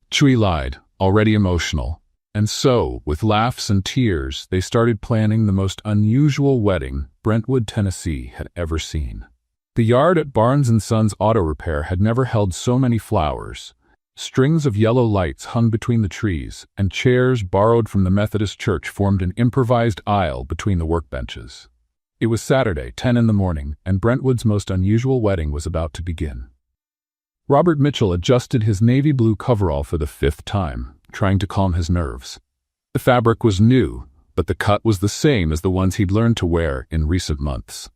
Chewie lied, already emotional. And so, with laughs and tears, they started planning the most unusual wedding Brentwood, Tennessee had ever seen. The yard at Barnes & Sons Auto Repair had never held so many flowers. Strings of yellow lights hung between the trees, and chairs borrowed from the Methodist church formed an improvised aisle between the workbenches. It was Saturday, 10 in the morning, and Brentwood's most unusual wedding was about to begin. Robert Mitchell adjusted his navy blue coverall for the 5th time, trying to calm his nerves. The fabric was new, but the cut was the same as the ones he'd learned to wear in recent months.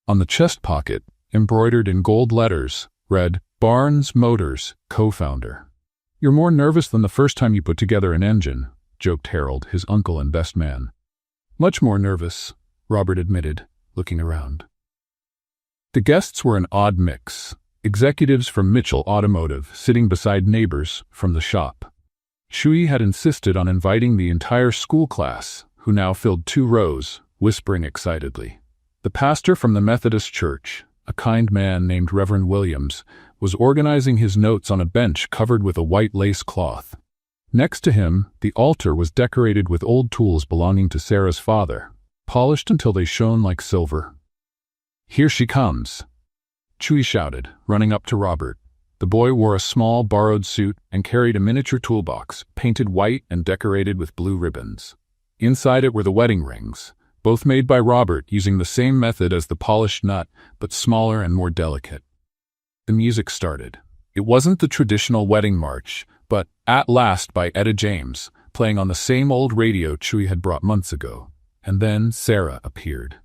On the chest pocket, embroidered in gold letters, read, Barnes Motors, co-founder. You're more nervous than the first time you put together an engine, joked Harold, his uncle and best man. Much more nervous, Robert admitted, looking around. The guests were an odd mix. Executives from Mitchell Automotive sitting beside neighbors from the shop. Chewie had insisted on inviting the entire school class, who now filled 2 rows, whispering excitedly. The pastor from the Methodist church, a kind man named Reverend Williams, was organizing his notes on a bench covered with a white lace cloth. Next to him, the altar was decorated with old tools belonging to Sarah's father, polished until they shone like silver. Here she comes, Chewie shouted, running up to Robert. The boy wore a small, borrowed suit and carried a miniature toolbox, painted white and decorated with blue ribbons. Inside it were the wedding rings, both made by Robert using the same method as the polished nut, but smaller and more delicate. The music started. It wasn't the traditional wedding march, but At Last by Etta James, playing on the same old radio Chewie had brought months ago. And then Sarah appeared.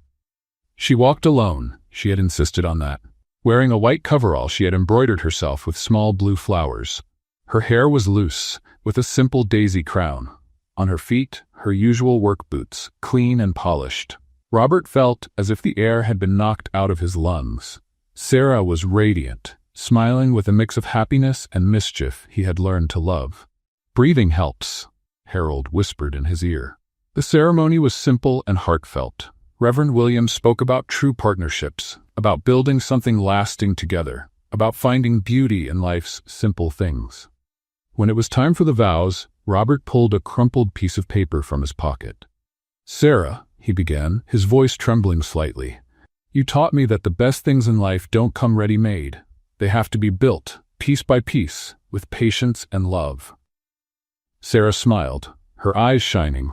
She walked alone, she had insisted on that. Wearing a white coverall she had embroidered herself with small blue flowers. Her hair was loose, with a simple daisy crown. On her feet, her usual work boots, clean and polished. Robert felt as if the air had been knocked out of his lungs. Sarah was radiant, smiling with a mix of happiness and mischief he had learned to love. "Breathing helps," Harold whispered in his ear. The ceremony was simple and heartfelt. Reverend Williams spoke about true partnerships, about building something lasting together, about finding beauty in life's simple things. When it was time for the vows, Robert pulled a crumpled piece of paper from his pocket. "Sarah," he began, his voice trembling slightly, "you taught me that the best things in life don't come ready-made. They have to be built, piece by piece, with patience and love." Sarah smiled, her eyes shining.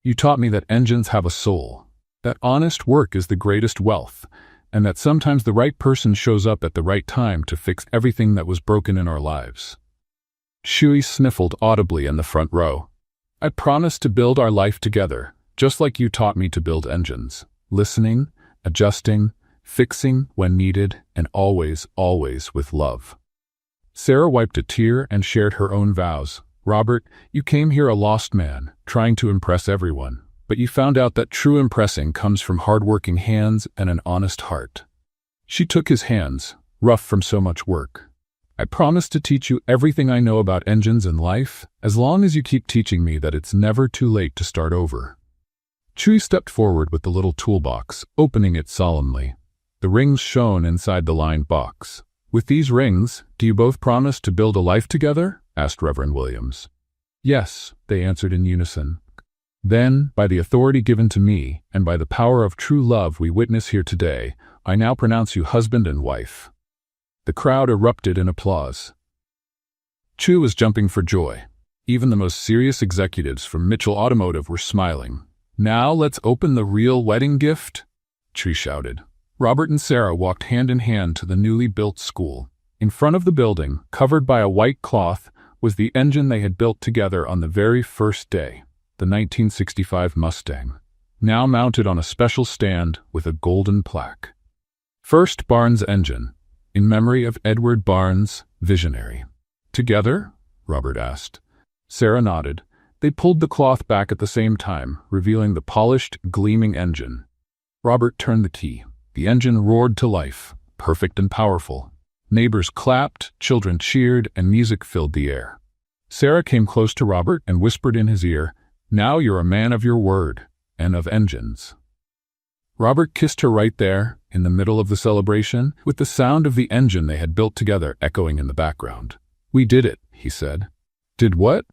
"You taught me that engines have a soul, that honest work is the greatest wealth, and that sometimes the right person shows up at the right time to fix everything that was broken in our lives." Chewie sniffled audibly in the front row. "I promised to build our life together, just like you taught me to build engines. Listening, adjusting, fixing when needed, and always, always with love." Sarah wiped a tear and shared her own vows. "Robert, you came here a lost man, trying to impress everyone. But you found out that true impressing comes from hard-working hands and an honest heart." She took his hands, rough from so much work. "I promise to teach you everything I know about engines and life, as long as you keep teaching me that it's never too late to start over." Chewie stepped forward with the little toolbox, opening it solemnly. The rings shone inside the lined box. "With these rings, do you both promise to build a life together?" asked Reverend Williams. "Yes," they answered in unison. "Then, by the authority given to me, and by the power of true love we witness here today, I now pronounce you husband and wife." The crowd erupted in applause. Chewie was jumping for joy. Even the most serious executives from Mitchell Automotive were smiling. "Now let's open the real wedding gift," Chewie shouted. Robert and Sarah walked hand in hand to the newly built school. In front of the building, covered by a white cloth, was the engine they had built together on the very first day. The 1965 Mustang, now mounted on a special stand with a golden plaque. "First Barnes engine, in memory of Edward Barnes, visionary." "Together?" Robert asked. Sarah nodded. They pulled the cloth back at the same time, revealing the polished, gleaming engine. Robert turned the key. The engine roared to life, perfect and powerful. Neighbors clapped, children cheered, and music filled the air. Sarah came close to Robert and whispered in his ear, "Now you're a man of your word, and of engines." Robert kissed her right there, in the middle of the celebration, with the sound of the engine they had built together echoing in the background. "We did it," he said. "Did what?"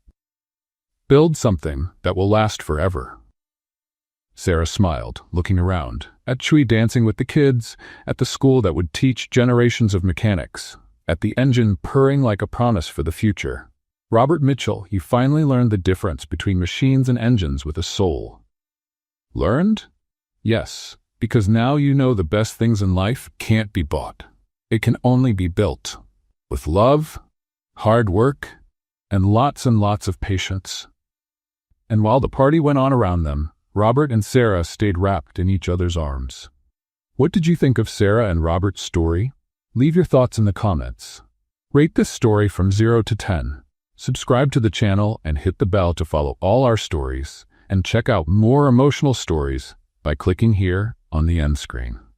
"Build something that will last forever." Sarah smiled, looking around, at Chewie dancing with the kids, at the school that would teach generations of mechanics, at the engine purring like a promise for the future. "Robert Mitchell, you finally learned the difference between machines and engines with a soul." "Learned?" "Yes, because now you know the best things in life can't be bought. It can only be built. With love, hard work, and lots of patience." And while the party went on around them, Robert and Sarah stayed wrapped in each other's arms. What did you think of Sarah and Robert's story? Leave your thoughts in the comments. Rate this story from 0 to 10. Subscribe to the channel and hit the bell to follow all our stories, and check out more emotional stories by clicking here on the end screen.